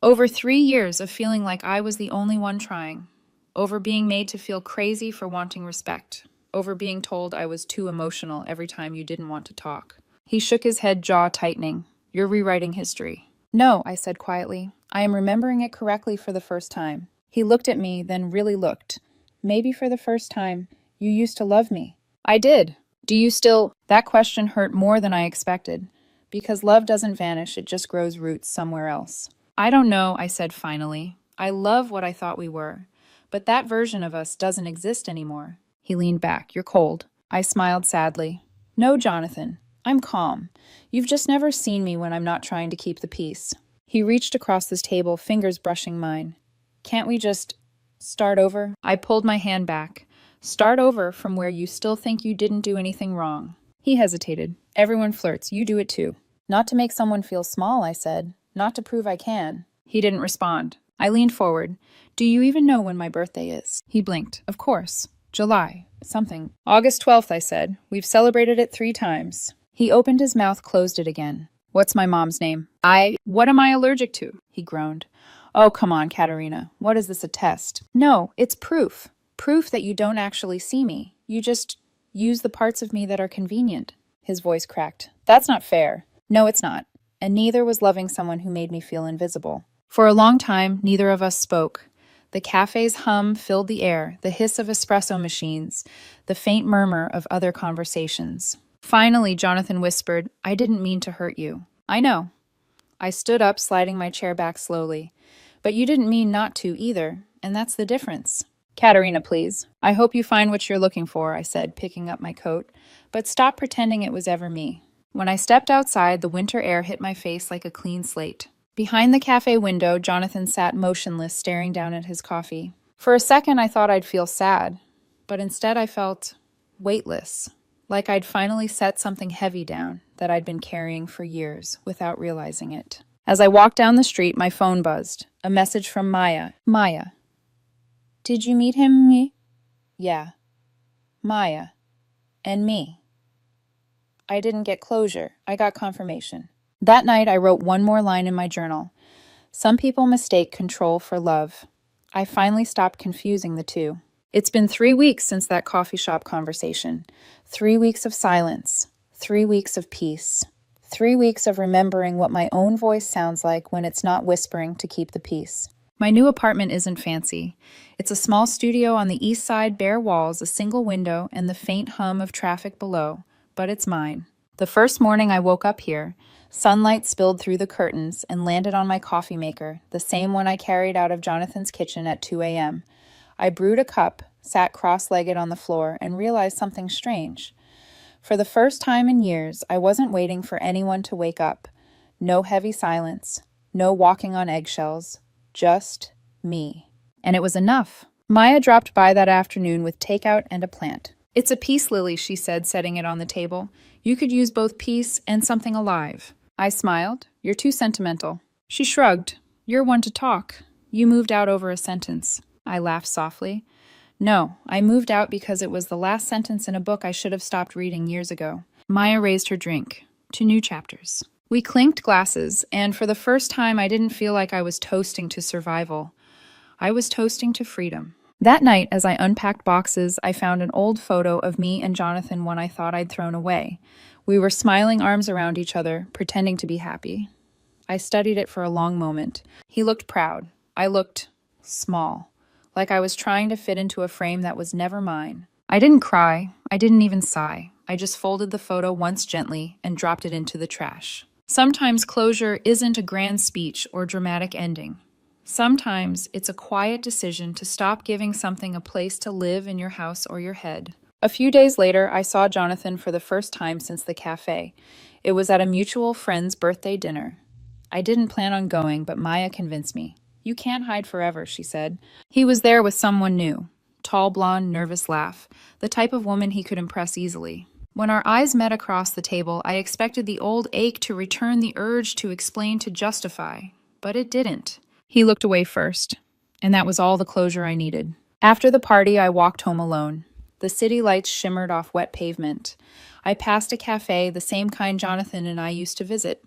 Over 3 years of feeling like I was the only one trying. Over being made to feel crazy for wanting respect. Over being told I was too emotional every time you didn't want to talk. He shook his head, jaw tightening. You're rewriting history. No, I said quietly. I am remembering it correctly for the first time. He looked at me, then really looked. Maybe for the first time, you used to love me. I did. Do you still? That question hurt more than I expected. Because love doesn't vanish, it just grows roots somewhere else. I don't know, I said finally. I love what I thought we were. But that version of us doesn't exist anymore. He leaned back. You're cold. I smiled sadly. No, Jonathan. I'm calm. You've just never seen me when I'm not trying to keep the peace. He reached across this table, fingers brushing mine. Can't we just start over? I pulled my hand back. Start over from where you still think you didn't do anything wrong. He hesitated. Everyone flirts. You do it too. Not to make someone feel small, I said. Not to prove I can. He didn't respond. I leaned forward. Do you even know when my birthday is? He blinked. Of course. July. Something. August 12th, I said. We've celebrated it 3 times. He opened his mouth, closed it again. What's my mom's name? What am I allergic to? He groaned. Oh, come on, Katarina. What is this, a test? No, it's proof. Proof that you don't actually see me. You just use the parts of me that are convenient. His voice cracked. That's not fair. No, it's not. And neither was loving someone who made me feel invisible. For a long time, neither of us spoke. The cafe's hum filled the air, the hiss of espresso machines, the faint murmur of other conversations. Finally, Jonathan whispered, I didn't mean to hurt you. I know. I stood up, sliding my chair back slowly. But you didn't mean not to either, and that's the difference. Katarina, please. I hope you find what you're looking for, I said, picking up my coat. But stop pretending it was ever me. When I stepped outside, the winter air hit my face like a clean slate. Behind the cafe window, Jonathan sat motionless, staring down at his coffee. For a second, I thought I'd feel sad, but instead I felt weightless, like I'd finally set something heavy down that I'd been carrying for years without realizing it. As I walked down the street, my phone buzzed. A message from Maya. Maya. Did you meet him, me? Yeah. Maya. And me. I didn't get closure. I got confirmation. That night, I wrote one more line in my journal. Some people mistake control for love. I finally stopped confusing the two. It's been 3 weeks since that coffee shop conversation. 3 weeks of silence. 3 weeks of peace. 3 weeks of remembering what my own voice sounds like when it's not whispering to keep the peace. My new apartment isn't fancy. It's a small studio on the east side, bare walls, a single window, and the faint hum of traffic below. But it's mine. The first morning I woke up here, sunlight spilled through the curtains and landed on my coffee maker, the same one I carried out of Jonathan's kitchen at 2 a.m. I brewed a cup, sat cross-legged on the floor, and realized something strange. For the first time in years, I wasn't waiting for anyone to wake up. No heavy silence, no walking on eggshells, just me. And it was enough. Maya dropped by that afternoon with takeout and a plant. It's a peace lily, she said, setting it on the table. You could use both peace and something alive. I smiled. You're too sentimental. She shrugged. You're one to talk. You moved out over a sentence. I laughed softly. No, I moved out because it was the last sentence in a book I should have stopped reading years ago. Maya raised her drink. 2 new chapters. We clinked glasses, and for the first time I didn't feel like I was toasting to survival. I was toasting to freedom. That night, as I unpacked boxes, I found an old photo of me and Jonathan, one I thought I'd thrown away. We were smiling, arms around each other, pretending to be happy. I studied it for a long moment. He looked proud. I looked small, like I was trying to fit into a frame that was never mine. I didn't cry. I didn't even sigh. I just folded the photo once gently and dropped it into the trash. Sometimes closure isn't a grand speech or dramatic ending. Sometimes it's a quiet decision to stop giving something a place to live in your house or your head. A few days later, I saw Jonathan for the first time since the cafe. It was at a mutual friend's birthday dinner. I didn't plan on going, but Maya convinced me. You can't hide forever, she said. He was there with someone new. Tall, blonde, nervous laugh. The type of woman he could impress easily. When our eyes met across the table, I expected the old ache to return, the urge to explain, to justify. But it didn't. He looked away first, and that was all the closure I needed. After the party, I walked home alone. The city lights shimmered off wet pavement. I passed a cafe, the same kind Jonathan and I used to visit.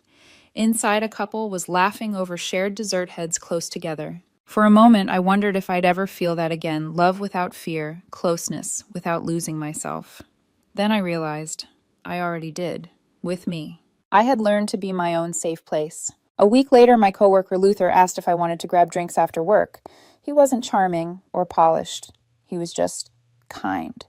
Inside, a couple was laughing over shared dessert heads close together. For a moment, I wondered if I'd ever feel that again, love without fear, closeness without losing myself. Then I realized I already did, with me. I had learned to be my own safe place. A week later, my coworker Luther asked if I wanted to grab drinks after work. He wasn't charming or polished. He was just kind.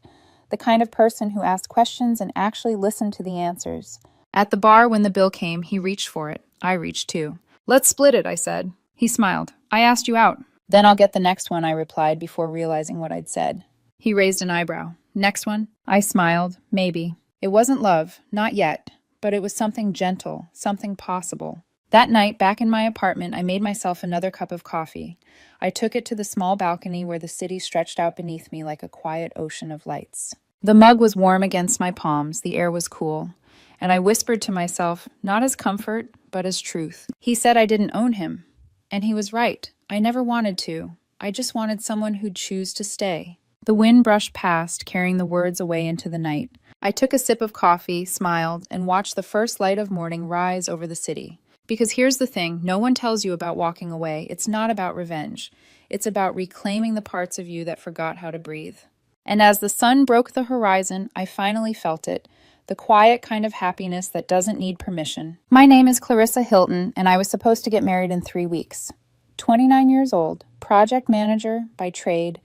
The kind of person who asked questions and actually listened to the answers. At the bar, when the bill came, he reached for it. I reached too. Let's split it, I said. He smiled. I asked you out. Then I'll get the next one, I replied before realizing what I'd said. He raised an eyebrow. Next one? I smiled. Maybe. It wasn't love, not yet, but it was something gentle, something possible. That night, back in my apartment, I made myself another cup of coffee. I took it to the small balcony where the city stretched out beneath me like a quiet ocean of lights. The mug was warm against my palms, the air was cool, and I whispered to myself, not as comfort, but as truth. He said I didn't own him, and he was right. I never wanted to. I just wanted someone who'd choose to stay. The wind brushed past, carrying the words away into the night. I took a sip of coffee, smiled, and watched the first light of morning rise over the city. Because here's the thing, no one tells you about walking away. It's not about revenge. It's about reclaiming the parts of you that forgot how to breathe. And as the sun broke the horizon, I finally felt it, the quiet kind of happiness that doesn't need permission. My name is Clarissa Hilton, and I was supposed to get married in 3 weeks. 29 years old, project manager by trade,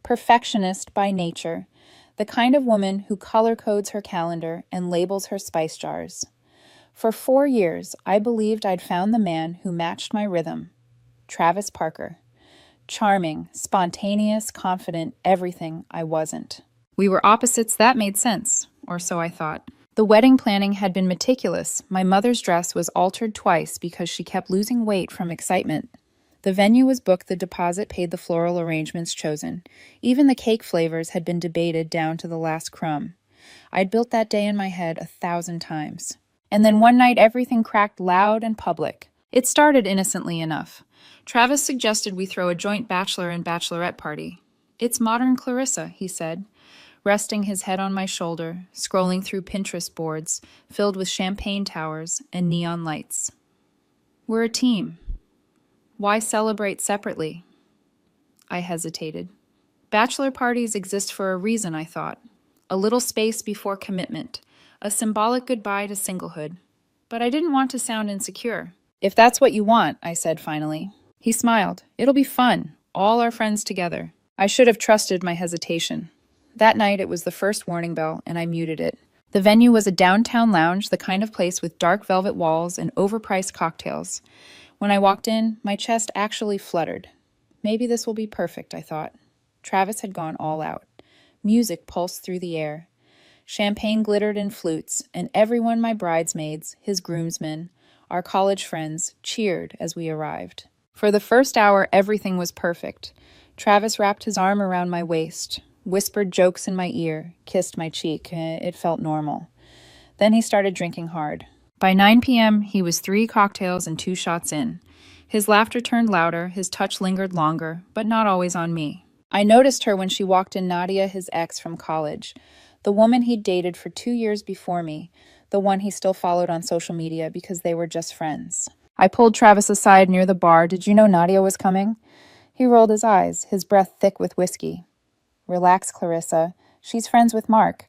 perfectionist by nature, the kind of woman who color codes her calendar and labels her spice jars. For 4 years, I believed I'd found the man who matched my rhythm. Travis Parker. Charming, spontaneous, confident, everything I wasn't. We were opposites, that made sense, or so I thought. The wedding planning had been meticulous. My mother's dress was altered twice because she kept losing weight from excitement. The venue was booked, the deposit paid, the floral arrangements chosen. Even the cake flavors had been debated down to the last crumb. I'd built that day in my head 1,000 times. And then one night everything cracked loud and public. It started innocently enough. Travis suggested we throw a joint bachelor and bachelorette party. It's modern Clarissa, he said, resting his head on my shoulder, scrolling through Pinterest boards filled with champagne towers and neon lights. We're a team. Why celebrate separately? I hesitated. Bachelor parties exist for a reason, I thought. A little space before commitment, a symbolic goodbye to singlehood. But I didn't want to sound insecure. If that's what you want, I said finally. He smiled. It'll be fun, all our friends together. I should have trusted my hesitation. That night it was the first warning bell, and I muted it. The venue was a downtown lounge, the kind of place with dark velvet walls and overpriced cocktails. When I walked in, my chest actually fluttered. Maybe this will be perfect, I thought. Travis had gone all out. Music pulsed through the air. Champagne glittered in flutes, and everyone, my bridesmaids, his groomsmen, our college friends, cheered as we arrived. For the first hour, everything was perfect. Travis wrapped his arm around my waist, whispered jokes in my ear, kissed my cheek. It felt normal. Then he started drinking hard. By 9 p.m., he was 3 cocktails and 2 shots in. His laughter turned louder, his touch lingered longer, but not always on me. I noticed her when she walked in, Nadia, his ex from college, the woman he'd dated for 2 years before me, the one he still followed on social media because they were just friends. I pulled Travis aside near the bar. Did you know Nadia was coming? He rolled his eyes, his breath thick with whiskey. Relax, Clarissa. She's friends with Mark.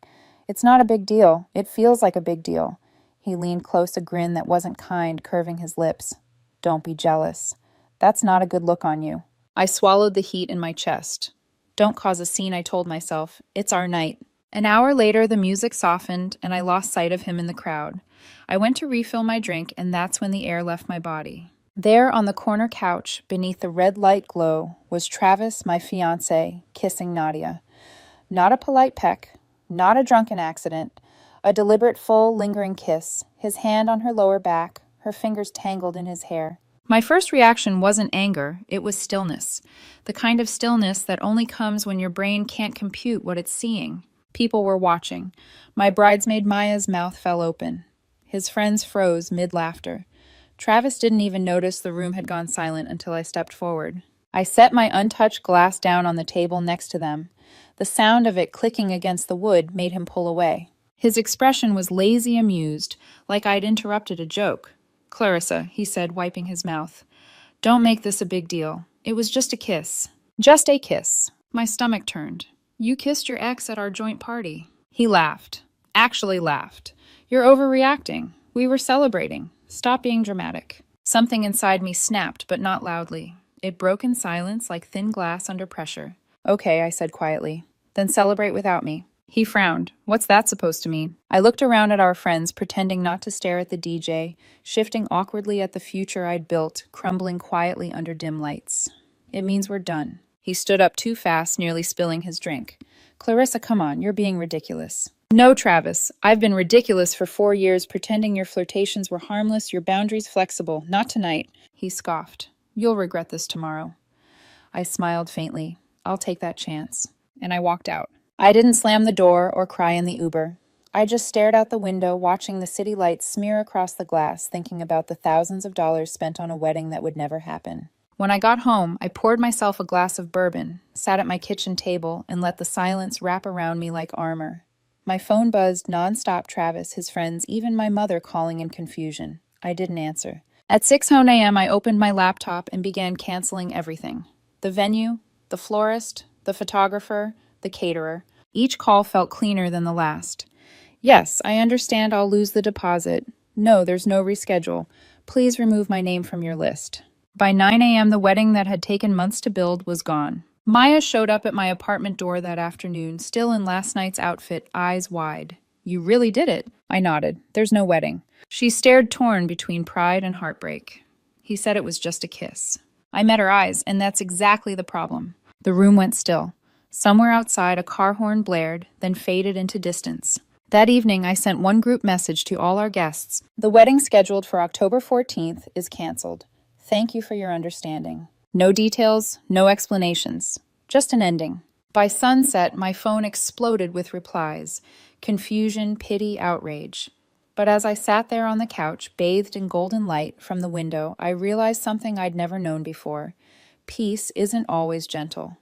It's not a big deal. It feels like a big deal. He leaned close, a grin that wasn't kind curving his lips. Don't be jealous. That's not a good look on you. I swallowed the heat in my chest. Don't cause a scene, I told myself. It's our night. An hour later, the music softened, and I lost sight of him in the crowd. I went to refill my drink, and that's when the air left my body. There on the corner couch, beneath the red light glow, was Travis, my fiancé, kissing Nadia. Not a polite peck, not a drunken accident, a deliberate, full, lingering kiss, his hand on her lower back, her fingers tangled in his hair. My first reaction wasn't anger, it was stillness. The kind of stillness that only comes when your brain can't compute what it's seeing. People were watching. My bridesmaid Maya's mouth fell open. His friends froze mid-laughter. Travis didn't even notice the room had gone silent until I stepped forward. I set my untouched glass down on the table next to them. The sound of it clicking against the wood made him pull away. His expression was lazy, amused, like I'd interrupted a joke. Clarissa, he said, wiping his mouth. Don't make this a big deal. It was just a kiss. Just a kiss. My stomach turned. You kissed your ex at our joint party. He laughed. Actually laughed. You're overreacting. We were celebrating. Stop being dramatic. Something inside me snapped, but not loudly. It broke in silence like thin glass under pressure. Okay, I said quietly. Then celebrate without me. He frowned. What's that supposed to mean? I looked around at our friends, pretending not to stare at the DJ, shifting awkwardly at the future I'd built, crumbling quietly under dim lights. It means we're done. He stood up too fast, nearly spilling his drink. Clarissa, come on, you're being ridiculous. No, Travis. I've been ridiculous for 4 years, pretending your flirtations were harmless, your boundaries flexible. Not tonight. He scoffed. You'll regret this tomorrow. I smiled faintly. I'll take that chance. And I walked out. I didn't slam the door or cry in the Uber. I just stared out the window, watching the city lights smear across the glass, thinking about the thousands of dollars spent on a wedding that would never happen. When I got home, I poured myself a glass of bourbon, sat at my kitchen table, and let the silence wrap around me like armor. My phone buzzed nonstop. Travis, his friends, even my mother calling in confusion. I didn't answer. At 6 a.m., I opened my laptop and began canceling everything. The venue, the florist, the photographer, the caterer. Each call felt cleaner than the last. Yes, I understand I'll lose the deposit. No, there's no reschedule. Please remove my name from your list. By 9 a.m., the wedding that had taken months to build was gone. Maya showed up at my apartment door that afternoon, still in last night's outfit, eyes wide. You really did it. I nodded. There's no wedding. She stared, torn between pride and heartbreak. He said it was just a kiss. I met her eyes, and that's exactly the problem. The room went still. Somewhere outside, a car horn blared, then faded into distance. That evening, I sent one group message to all our guests. The wedding scheduled for October 14th is canceled. Thank you for your understanding. No details, no explanations. Just an ending. By sunset, my phone exploded with replies. Confusion, pity, outrage. But as I sat there on the couch, bathed in golden light from the window, I realized something I'd never known before. Peace isn't always gentle.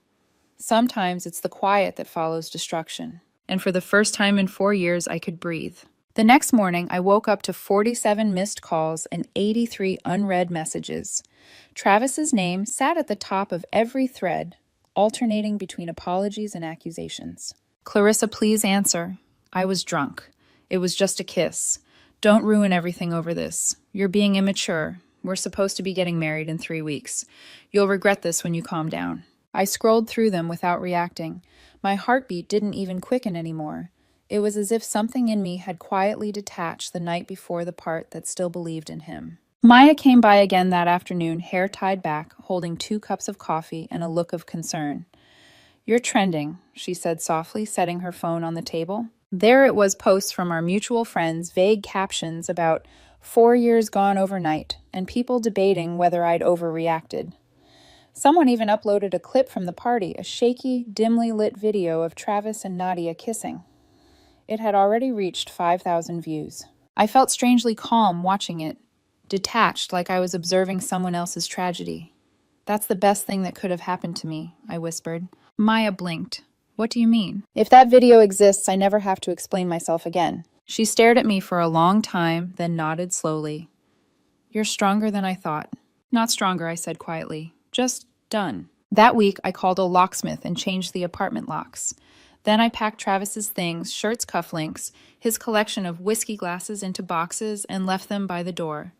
Sometimes it's the quiet that follows destruction. And for the first time in 4 years, I could breathe. The next morning, I woke up to 47 missed calls and 83 unread messages. Travis's name sat at the top of every thread, alternating between apologies and accusations. Clarissa, please answer. I was drunk. It was just a kiss. Don't ruin everything over this. You're being immature. We're supposed to be getting married in 3 weeks. You'll regret this when you calm down. I scrolled through them without reacting. My heartbeat didn't even quicken anymore. It was as if something in me had quietly detached the night before the part that still believed in him. Maya came by again that afternoon, hair tied back, holding 2 cups of coffee and a look of concern. You're trending, she said softly, setting her phone on the table. There it was, posts from our mutual friends, vague captions about 4 years gone overnight, and people debating whether I'd overreacted. Someone even uploaded a clip from the party, a shaky, dimly lit video of Travis and Nadia kissing. It had already reached 5,000 views. I felt strangely calm watching it, detached like I was observing someone else's tragedy. That's the best thing that could have happened to me, I whispered. Maya blinked. What do you mean? If that video exists, I never have to explain myself again. She stared at me for a long time, then nodded slowly. You're stronger than I thought. Not stronger, I said quietly. Just done. That week, I called a locksmith and changed the apartment locks. Then I packed Travis's things, shirts, cufflinks, his collection of whiskey glasses into boxes, and left them by the door.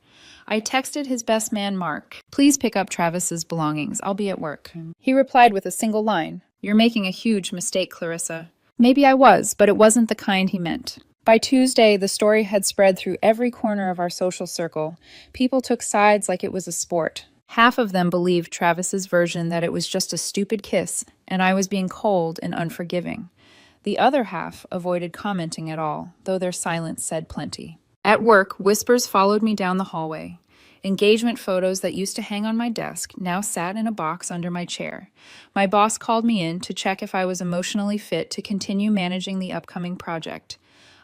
I texted his best man, Mark. Please pick up Travis's belongings. I'll be at work. He replied with a single line. You're making a huge mistake, Clarissa. Maybe I was, but it wasn't the kind he meant. By Tuesday, the story had spread through every corner of our social circle. People took sides like it was a sport. Half of them believed Travis's version that it was just a stupid kiss, and I was being cold and unforgiving. The other half avoided commenting at all, though their silence said plenty. At work, whispers followed me down the hallway. Engagement photos that used to hang on my desk now sat in a box under my chair. My boss called me in to check if I was emotionally fit to continue managing the upcoming project.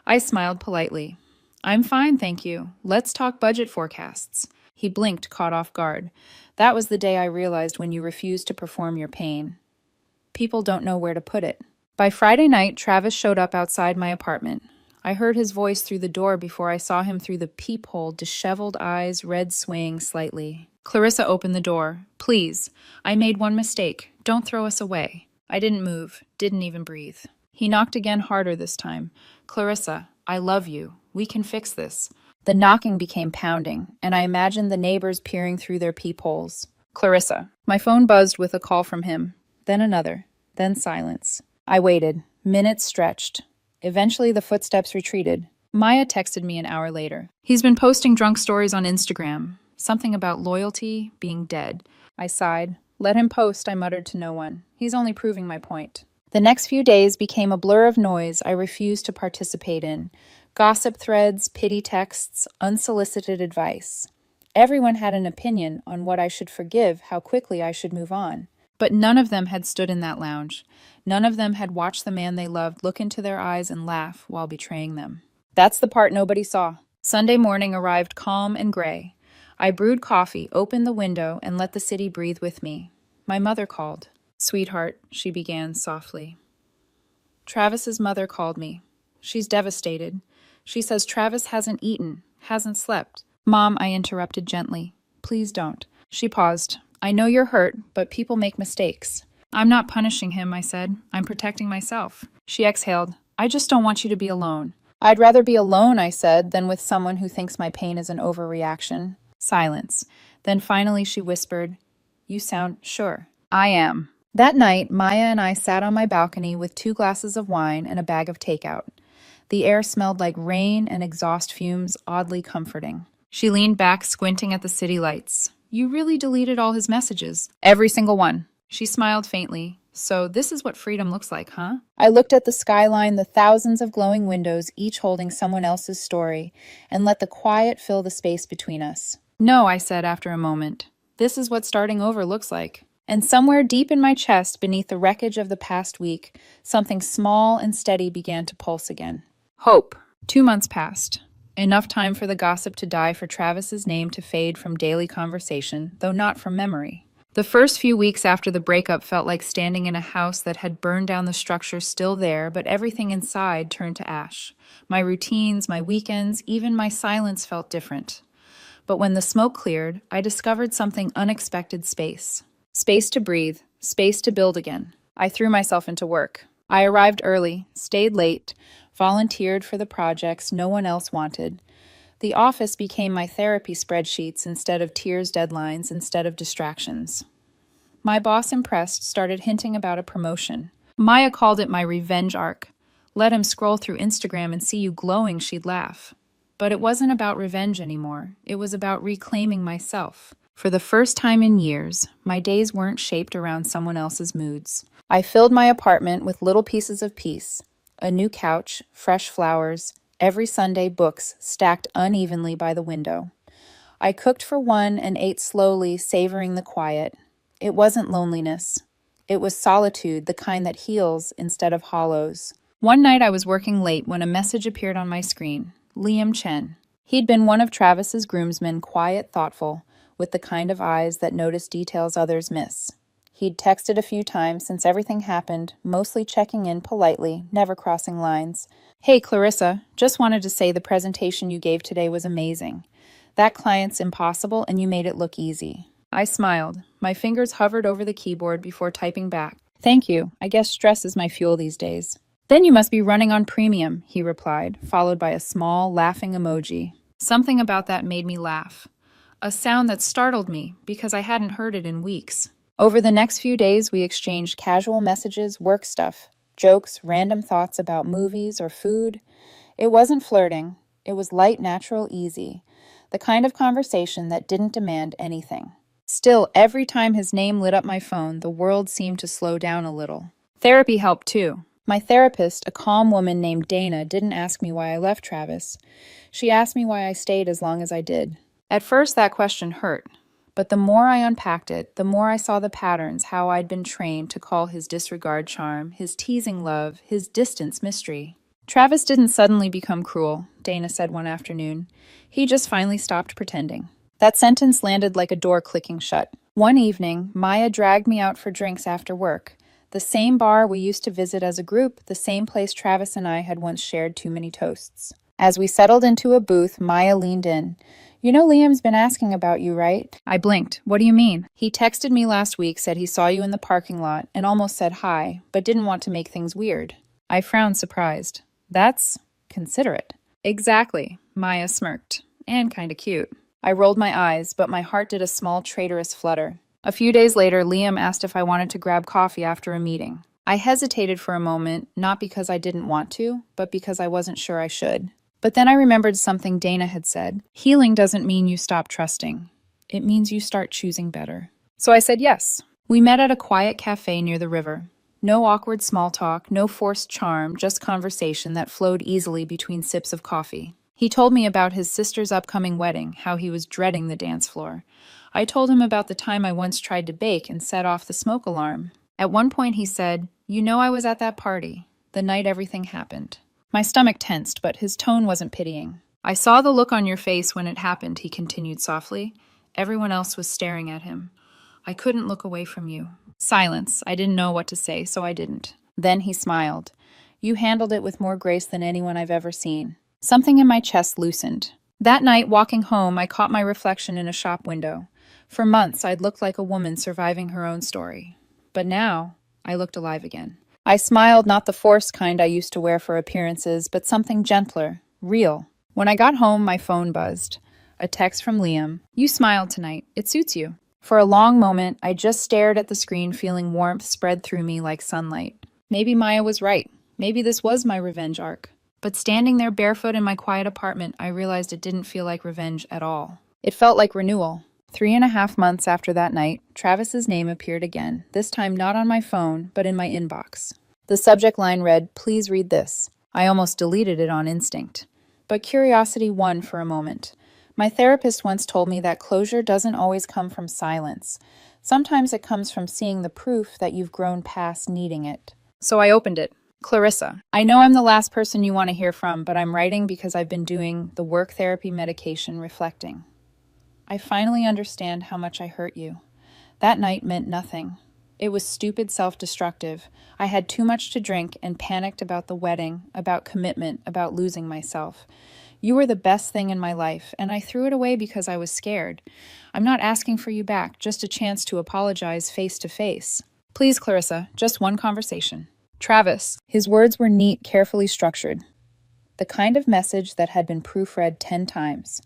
I smiled politely. I'm fine, thank you. Let's talk budget forecasts. He blinked, caught off guard. That was the day I realized when you refused to perform your pain. People don't know where to put it. By Friday night, Travis showed up outside my apartment. I heard his voice through the door before I saw him through the peephole, disheveled eyes, red swaying slightly. Clarissa opened the door. Please, I made one mistake. Don't throw us away. I didn't move, didn't even breathe. He knocked again, harder this time. Clarissa, I love you. We can fix this. The knocking became pounding, and I imagined the neighbors peering through their peepholes. Clarissa. My phone buzzed with a call from him. Then another. Then silence. I waited. Minutes stretched. Eventually, the footsteps retreated. Maya texted me an hour later. He's been posting drunk stories on Instagram. Something about loyalty, being dead. I sighed. Let him post, I muttered to no one. He's only proving my point. The next few days became a blur of noise I refused to participate in. Gossip threads, pity texts, unsolicited advice. Everyone had an opinion on what I should forgive, how quickly I should move on. But none of them had stood in that lounge. None of them had watched the man they loved look into their eyes and laugh while betraying them. That's the part nobody saw. Sunday morning arrived calm and gray. I brewed coffee, opened the window, and let the city breathe with me. My mother called. Sweetheart, she began softly. Travis's mother called me. She's devastated. She says Travis hasn't eaten, hasn't slept. Mom, I interrupted gently. Please don't. She paused. I know you're hurt, but people make mistakes. I'm not punishing him, I said. I'm protecting myself. She exhaled. I just don't want you to be alone. I'd rather be alone, I said, than with someone who thinks my pain is an overreaction. Silence. Then finally she whispered, You sound sure. I am. That night, Maya and I sat on my balcony with 2 glasses of wine and a bag of takeout. The air smelled like rain and exhaust fumes, oddly comforting. She leaned back, squinting at the city lights. You really deleted all his messages. Every single one. She smiled faintly. So this is what freedom looks like, huh? I looked at the skyline, the thousands of glowing windows, each holding someone else's story, and let the quiet fill the space between us. No, I said after a moment. This is what starting over looks like. And somewhere deep in my chest, beneath the wreckage of the past week, something small and steady began to pulse again. Hope. 2 months passed. Enough time for the gossip to die, for Travis's name to fade from daily conversation, though not from memory. The first few weeks after the breakup felt like standing in a house that had burned down, the structure still there, but everything inside turned to ash. My routines, my weekends, even my silence felt different. But when the smoke cleared, I discovered something unexpected: space. Space to breathe, space to build again. I threw myself into work. I arrived early, stayed late, volunteered for the projects no one else wanted. The office became my therapy spreadsheets instead of tears, deadlines instead of distractions. My boss, impressed, started hinting about a promotion. Maya called it my revenge arc. Let him scroll through Instagram and see you glowing, she'd laugh. But it wasn't about revenge anymore. It was about reclaiming myself. For the first time in years, my days weren't shaped around someone else's moods. I filled my apartment with little pieces of peace. A new couch, fresh flowers, every Sunday books stacked unevenly by the window. I cooked for one and ate slowly, savoring the quiet. It wasn't loneliness. It was solitude, the kind that heals instead of hollows. One night I was working late when a message appeared on my screen. Liam Chen. He'd been one of Travis's groomsmen, quiet, thoughtful, with the kind of eyes that notice details others miss. He'd texted a few times since everything happened, mostly checking in politely, never crossing lines. Hey, Clarissa, just wanted to say the presentation you gave today was amazing. That client's impossible and you made it look easy. I smiled. My fingers hovered over the keyboard before typing back. Thank you. I guess stress is my fuel these days. Then you must be running on premium, he replied, followed by a small, laughing emoji. Something about that made me laugh. A sound that startled me because I hadn't heard it in weeks. Over the next few days, we exchanged casual messages, work stuff, jokes, random thoughts about movies or food. It wasn't flirting. It was light, natural, easy. The kind of conversation that didn't demand anything. Still, every time his name lit up my phone, the world seemed to slow down a little. Therapy helped too. My therapist, a calm woman named Dana, didn't ask me why I left Travis. She asked me why I stayed as long as I did. At first, that question hurt. But the more I unpacked it, the more I saw the patterns, how I'd been trained to call his disregard charm, his teasing love, his distance mystery. Travis didn't suddenly become cruel, Dana said one afternoon. He just finally stopped pretending. That sentence landed like a door clicking shut. One evening, Maya dragged me out for drinks after work. The same bar we used to visit as a group, the same place Travis and I had once shared too many toasts. As we settled into a booth, Maya leaned in. You know Liam's been asking about you, right? I blinked. What do you mean? He texted me last week, said he saw you in the parking lot, and almost said hi, but didn't want to make things weird. I frowned, surprised. That's considerate. Exactly, Maya smirked. And kinda cute. I rolled my eyes, but my heart did a small traitorous flutter. A few days later, Liam asked if I wanted to grab coffee after a meeting. I hesitated for a moment, not because I didn't want to, but because I wasn't sure I should. But then I remembered something Dana had said. Healing doesn't mean you stop trusting. It means you start choosing better. So I said yes. We met at a quiet cafe near the river. No awkward small talk, no forced charm, just conversation that flowed easily between sips of coffee. He told me about his sister's upcoming wedding, how he was dreading the dance floor. I told him about the time I once tried to bake and set off the smoke alarm. At one point he said, You know I was at that party, the night everything happened. My stomach tensed, but his tone wasn't pitying. I saw the look on your face when it happened, he continued softly. Everyone else was staring at him. I couldn't look away from you. Silence. I didn't know what to say, so I didn't. Then he smiled. You handled it with more grace than anyone I've ever seen. Something in my chest loosened. That night, walking home, I caught my reflection in a shop window. For months, I'd looked like a woman surviving her own story. But now, I looked alive again. I smiled, not the forced kind I used to wear for appearances, but something gentler, real. When I got home, my phone buzzed. A text from Liam. "You smiled tonight. It suits you." For a long moment, I just stared at the screen, feeling warmth spread through me like sunlight. Maybe Maya was right. Maybe this was my revenge arc. But standing there barefoot in my quiet apartment, I realized it didn't feel like revenge at all. It felt like renewal. 3.5 months after that night, Travis's name appeared again, this time not on my phone, but in my inbox. The subject line read, "Please read this." I almost deleted it on instinct. But curiosity won for a moment. My therapist once told me that closure doesn't always come from silence. Sometimes it comes from seeing the proof that you've grown past needing it. So I opened it. "Clarissa, I know I'm the last person you want to hear from, but I'm writing because I've been doing the work therapy medication reflecting. I finally understand how much I hurt you. That night meant nothing. It was stupid, self-destructive. I had too much to drink and panicked about the wedding, about commitment, about losing myself. You were the best thing in my life, and I threw it away because I was scared. I'm not asking for you back, just a chance to apologize face to face. Please, Clarissa, just one conversation." Travis. His words were neat, carefully structured. The kind of message that had been proofread 10 times.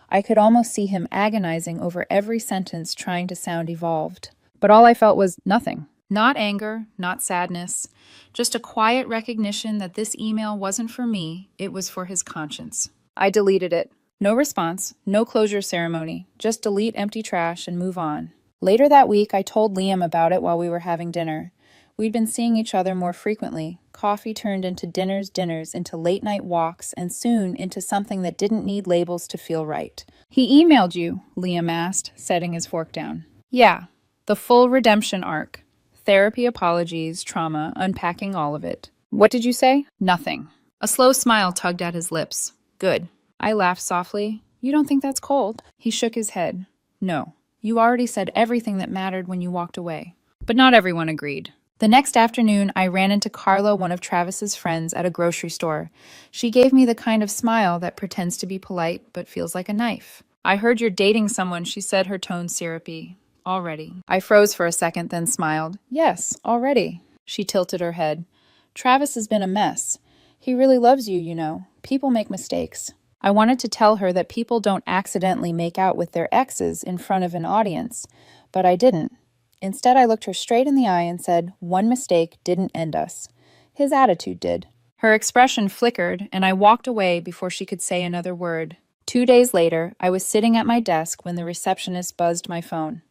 I could almost see him agonizing over every sentence, trying to sound evolved. But all I felt was nothing. Not anger, not sadness, just a quiet recognition that this email wasn't for me, it was for his conscience. I deleted it. No response, no closure ceremony, just delete empty trash and move on. Later that week, I told Liam about it while we were having dinner. We'd been seeing each other more frequently. Coffee turned into dinners, into late-night walks, and soon into something that didn't need labels to feel right. "He emailed you?" Liam asked, setting his fork down. "Yeah, the full redemption arc. Therapy, apologies, trauma, unpacking all of it." "What did you say?" "Nothing." A slow smile tugged at his lips. "Good." I laughed softly. "You don't think that's cold?" He shook his head. "No. You already said everything that mattered when you walked away." But not everyone agreed. The next afternoon, I ran into Carla, one of Travis's friends, at a grocery store. She gave me the kind of smile that pretends to be polite but feels like a knife. "I heard you're dating someone," she said, her tone syrupy. "Already." I froze for a second, then smiled. "Yes, already." She tilted her head. "Travis has been a mess. He really loves you, you know. People make mistakes." I wanted to tell her that people don't accidentally make out with their exes in front of an audience, but I didn't. Instead, I looked her straight in the eye and said, "One mistake didn't end us. His attitude did." Her expression flickered, and I walked away before she could say another word. 2 days later, I was sitting at my desk when the receptionist buzzed my phone.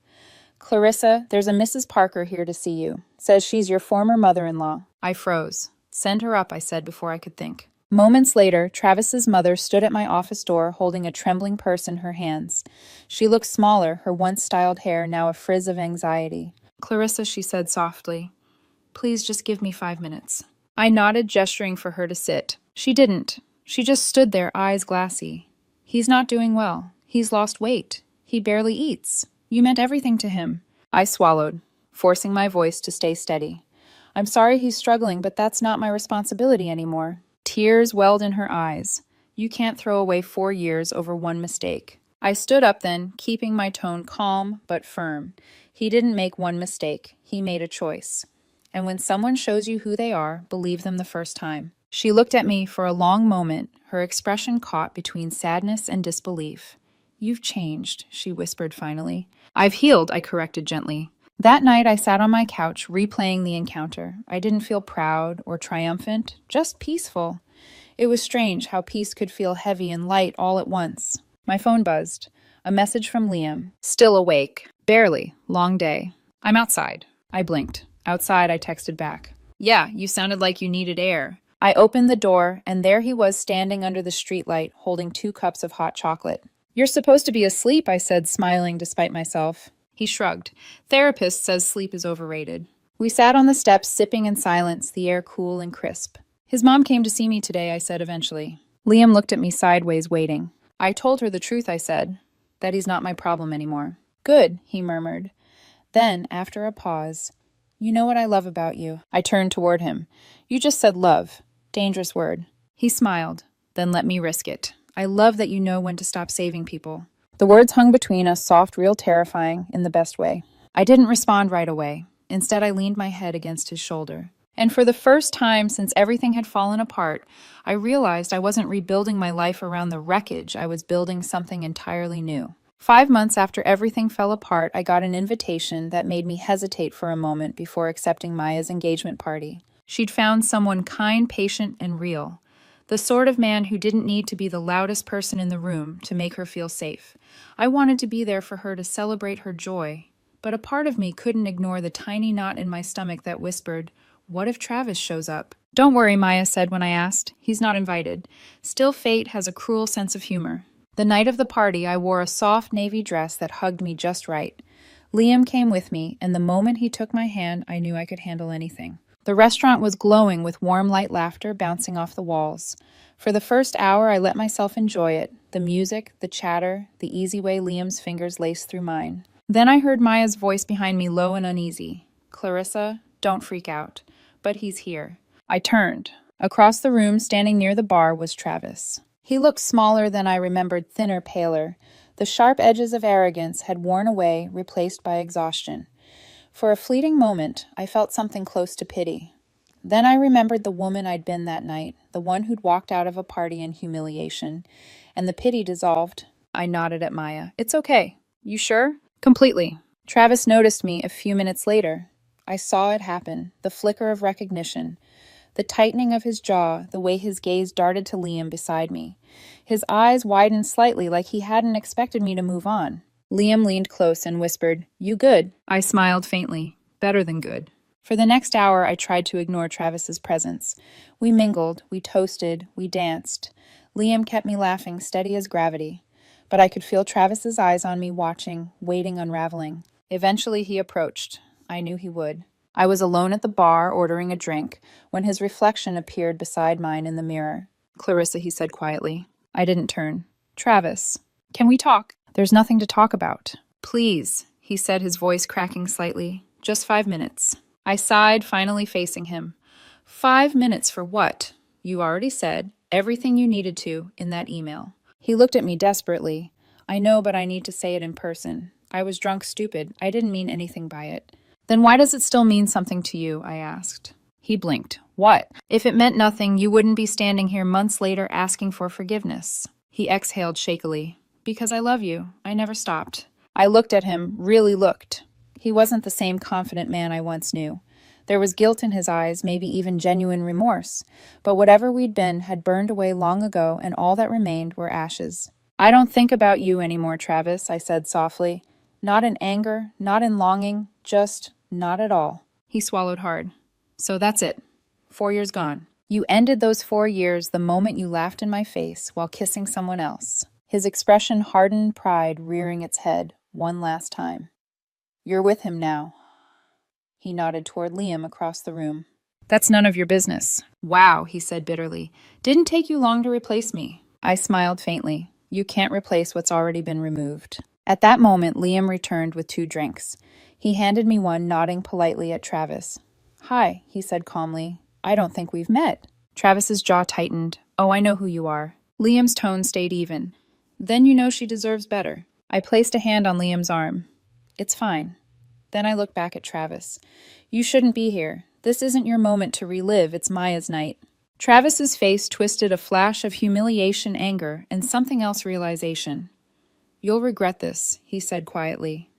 "Clarissa, there's a Mrs. Parker here to see you. Says she's your former mother-in-law." I froze. "Send her up," I said before I could think. Moments later, Travis's mother stood at my office door holding a trembling purse in her hands. She looked smaller, her once-styled hair now a frizz of anxiety. "Clarissa," she said softly, "please just give me 5 minutes." I nodded, gesturing for her to sit. She didn't. She just stood there, eyes glassy. "He's not doing well. He's lost weight. He barely eats. You meant everything to him." I swallowed, forcing my voice to stay steady. "I'm sorry he's struggling, but that's not my responsibility anymore." Tears welled in her eyes. "You can't throw away 4 years over one mistake." I stood up then, keeping my tone calm but firm. He didn't make one mistake. He made a choice. And when someone shows you who they are, believe them the first time. She looked at me for a long moment, her expression caught between sadness and disbelief. "You've changed," she whispered finally. "I've healed," I corrected gently. That night I sat on my couch, replaying the encounter. I didn't feel proud or triumphant, just peaceful. It was strange how peace could feel heavy and light all at once. My phone buzzed. A message from Liam. "Still awake. Barely. Long day. I'm outside." I blinked. Outside, I texted back. "Yeah, you sounded like you needed air." I opened the door, and there he was standing under the streetlight, holding 2 cups of hot chocolate. "You're supposed to be asleep," I said, smiling despite myself. He shrugged. "Therapist says sleep is overrated." We sat on the steps, sipping in silence, the air cool and crisp. "His mom came to see me today," I said eventually. Liam looked at me sideways, waiting. "I told her the truth," I said, "that he's not my problem anymore." "Good," he murmured. Then, after a pause, "You know what I love about you?" I turned toward him. "You just said love. Dangerous word." He smiled, then let me risk it. I love that you know when to stop saving people." The words hung between us, soft, real terrifying, in the best way. I didn't respond right away. Instead, I leaned my head against his shoulder. And for the first time since everything had fallen apart, I realized I wasn't rebuilding my life around the wreckage. I was building something entirely new. 5 months after everything fell apart, I got an invitation that made me hesitate for a moment before accepting Maya's engagement party. She'd found someone kind, patient, and real. The sort of man who didn't need to be the loudest person in the room to make her feel safe. I wanted to be there for her to celebrate her joy, but a part of me couldn't ignore the tiny knot in my stomach that whispered, "What if Travis shows up?" "Don't worry," Maya said when I asked. "He's not invited." Still, fate has a cruel sense of humor. The night of the party, I wore a soft navy dress that hugged me just right. Liam came with me, and the moment he took my hand, I knew I could handle anything. The restaurant was glowing with warm, light laughter bouncing off the walls. For the first hour, I let myself enjoy it, the music, the chatter, the easy way Liam's fingers laced through mine. Then I heard Maya's voice behind me, low and uneasy. "Clarissa, don't freak out. But he's here." I turned. Across the room, standing near the bar, was Travis. He looked smaller than I remembered, thinner, paler. The sharp edges of arrogance had worn away, replaced by exhaustion. For a fleeting moment, I felt something close to pity. Then I remembered the woman I'd been that night, the one who'd walked out of a party in humiliation, and the pity dissolved. I nodded at Maya. "It's okay. You sure?" "Completely." Travis noticed me a few minutes later. I saw it happen, the flicker of recognition, the tightening of his jaw, the way his gaze darted to Liam beside me. His eyes widened slightly like he hadn't expected me to move on. Liam leaned close and whispered, "You good?" I smiled faintly. Better than good. For the next hour, I tried to ignore Travis's presence. We mingled, we toasted, we danced. Liam kept me laughing, steady as gravity. But I could feel Travis's eyes on me, watching, waiting, unraveling. Eventually he approached. I knew he would. I was alone at the bar, ordering a drink, when his reflection appeared beside mine in the mirror. "Clarissa," he said quietly. I didn't turn. "Travis, can we talk?" "There's nothing to talk about." "Please," he said, his voice cracking slightly. "Just 5 minutes." I sighed, finally facing him. 5 minutes for what? You already said everything you needed to in that email. He looked at me desperately. "I know, but I need to say it in person. I was drunk, stupid. I didn't mean anything by it." "Then why does it still mean something to you?" I asked. He blinked. "What? If it meant nothing, you wouldn't be standing here months later asking for forgiveness." He exhaled shakily. "Because I love you. I never stopped." I looked at him, really looked. He wasn't the same confident man I once knew. There was guilt in his eyes, maybe even genuine remorse. But whatever we'd been had burned away long ago, and all that remained were ashes. "I don't think about you anymore, Travis," I said softly. Not in anger, not in longing, just not at all. He swallowed hard. "So that's it. 4 years gone. You ended those 4 years the moment you laughed in my face while kissing someone else." His expression hardened, pride rearing its head one last time. "You're with him now." He nodded toward Liam across the room. "That's none of your business." "Wow," he said bitterly. "Didn't take you long to replace me." I smiled faintly. "You can't replace what's already been removed." At that moment, Liam returned with 2 drinks. He handed me one, nodding politely at Travis. "Hi," he said calmly. "I don't think we've met." Travis's jaw tightened. "Oh, I know who you are." Liam's tone stayed even. "Then you know she deserves better." I placed a hand on Liam's arm. "It's fine." Then I looked back at Travis. "You shouldn't be here. This isn't your moment to relive. It's Maya's night." Travis's face twisted, a flash of humiliation, anger, and something else, realization. "You'll regret this," he said quietly.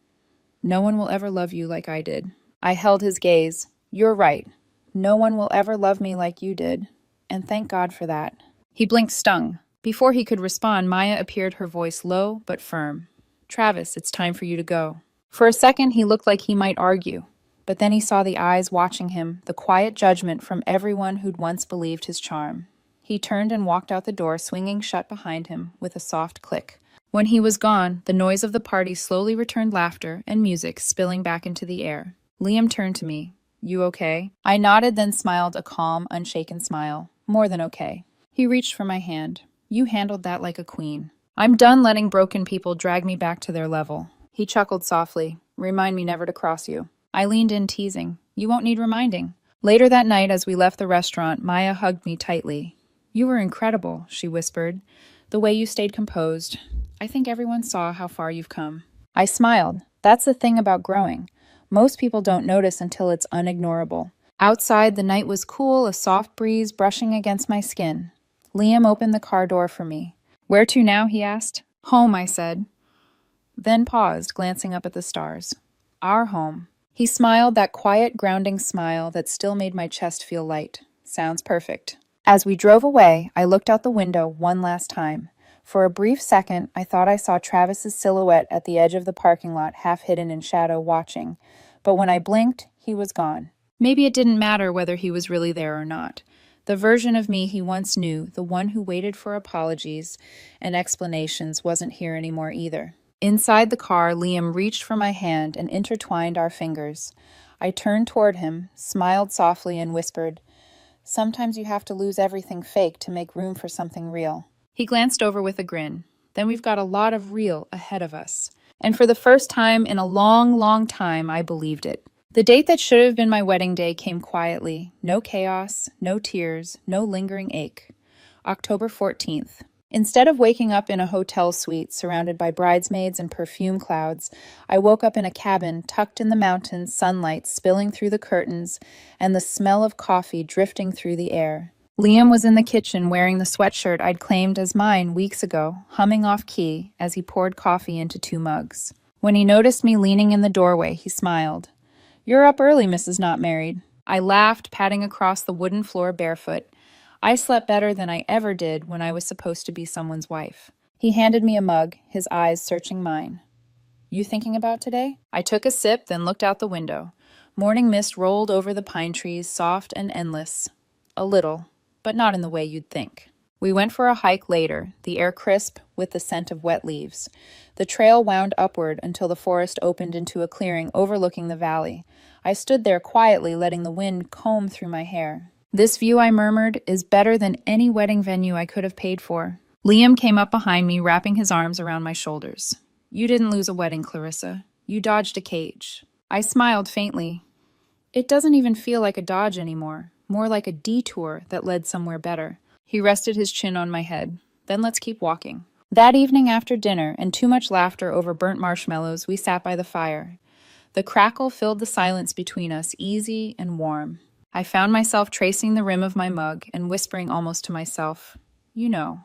"No one will ever love you like I did." I held his gaze. "You're right. No one will ever love me like you did. And thank God for that." He blinked, stung. Before he could respond, Maya appeared, her voice low but firm. "Travis, it's time for you to go." For a second, he looked like he might argue. But then he saw the eyes watching him, the quiet judgment from everyone who'd once believed his charm. He turned and walked out the door, swinging shut behind him with a soft click. When he was gone, the noise of the party slowly returned, laughter and music spilling back into the air. Liam turned to me. "You okay?" I nodded, then smiled, a calm, unshaken smile. "More than okay." He reached for my hand. "You handled that like a queen. I'm done letting broken people drag me back to their level." He chuckled softly. "Remind me never to cross you." I leaned in, teasing. "You won't need reminding." Later that night, as we left the restaurant, Maya hugged me tightly. "You were incredible," she whispered. The way you stayed composed. I think everyone saw how far you've come. I smiled. That's the thing about growing. Most people don't notice until it's unignorable. Outside, the night was cool, a soft breeze brushing against my skin. Liam opened the car door for me. "Where to now?" he asked. "Home," I said. Then paused, glancing up at the stars. Our home. He smiled, that quiet, grounding smile that still made my chest feel light. Sounds perfect. As we drove away, I looked out the window one last time. For a brief second, I thought I saw Travis's silhouette at the edge of the parking lot, half hidden in shadow, watching. But when I blinked, he was gone. Maybe it didn't matter whether he was really there or not. The version of me he once knew, the one who waited for apologies and explanations, wasn't here anymore either. Inside the car, Liam reached for my hand and intertwined our fingers. I turned toward him, smiled softly, and whispered, "Sometimes you have to lose everything fake to make room for something real." He glanced over with a grin. "Then we've got a lot of real ahead of us." And for the first time in a long, long time, I believed it. The date that should have been my wedding day came quietly. No chaos, no tears, no lingering ache. October 14th. Instead of waking up in a hotel suite surrounded by bridesmaids and perfume clouds, I woke up in a cabin tucked in the mountains, sunlight spilling through the curtains, and the smell of coffee drifting through the air. Liam was in the kitchen wearing the sweatshirt I'd claimed as mine weeks ago, humming off key as he poured coffee into 2 mugs. When he noticed me leaning in the doorway, he smiled. "You're up early, Mrs. Not Married." I laughed, padding across the wooden floor barefoot. I slept better than I ever did when I was supposed to be someone's wife. He handed me a mug, his eyes searching mine. "You thinking about today?" I took a sip, then looked out the window. Morning mist rolled over the pine trees, soft and endless. A little, but not in the way you'd think. We went for a hike later, the air crisp with the scent of wet leaves. The trail wound upward until the forest opened into a clearing overlooking the valley. I stood there quietly, letting the wind comb through my hair. "This view," I murmured, "is better than any wedding venue I could have paid for." Liam came up behind me, wrapping his arms around my shoulders. "You didn't lose a wedding, Clarissa. You dodged a cage." I smiled faintly. "It doesn't even feel like a dodge anymore, more like a detour that led somewhere better." He rested his chin on my head. "Then let's keep walking." That evening after dinner, and too much laughter over burnt marshmallows, we sat by the fire. The crackle filled the silence between us, easy and warm. I found myself tracing the rim of my mug and whispering almost to myself, "You know,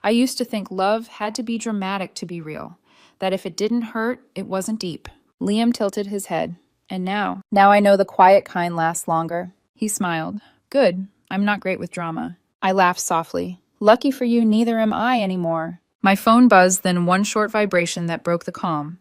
I used to think love had to be dramatic to be real, that if it didn't hurt, it wasn't deep." Liam tilted his head. "And now I know the quiet kind lasts longer." He smiled. "Good. I'm not great with drama." I laughed softly. "Lucky for you, neither am I anymore." My phone buzzed, then one short vibration that broke the calm.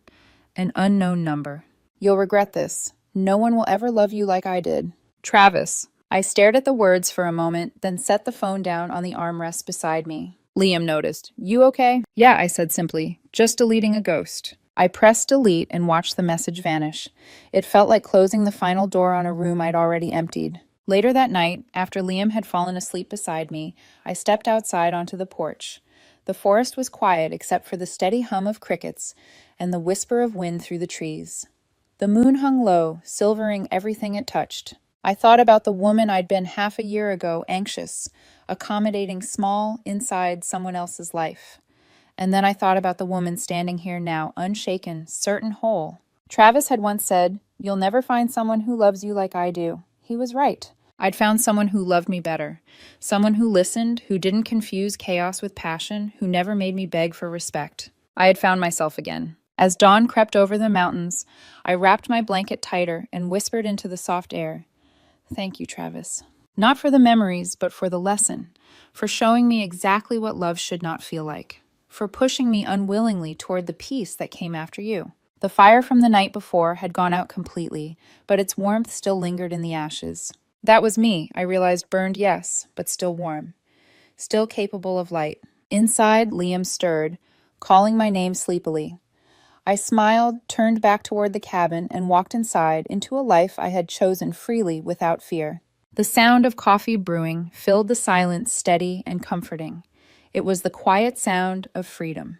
An unknown number. "You'll regret this. No one will ever love you like I did. Travis." I stared at the words for a moment, then set the phone down on the armrest beside me. Liam noticed. "You okay?" "Yeah," I said simply. "Just deleting a ghost." I pressed delete and watched the message vanish. It felt like closing the final door on a room I'd already emptied. Later that night, after Liam had fallen asleep beside me, I stepped outside onto the porch. The forest was quiet except for the steady hum of crickets and the whisper of wind through the trees. The moon hung low, silvering everything it touched. I thought about the woman I'd been half a year ago, anxious, accommodating small inside someone else's life. And then I thought about the woman standing here now, unshaken, certain whole. Travis had once said, "You'll never find someone who loves you like I do." He was right. I'd found someone who loved me better. Someone who listened, who didn't confuse chaos with passion, who never made me beg for respect. I had found myself again. As dawn crept over the mountains, I wrapped my blanket tighter and whispered into the soft air, "Thank you, Travis. Not for the memories, but for the lesson. For showing me exactly what love should not feel like. For pushing me unwillingly toward the peace that came after you." The fire from the night before had gone out completely, but its warmth still lingered in the ashes. That was me, I realized, burned, yes, but still warm. Still capable of light. Inside, Liam stirred, calling my name sleepily. I smiled, turned back toward the cabin, and walked inside into a life I had chosen freely without fear. The sound of coffee brewing filled the silence, steady and comforting. It was the quiet sound of freedom.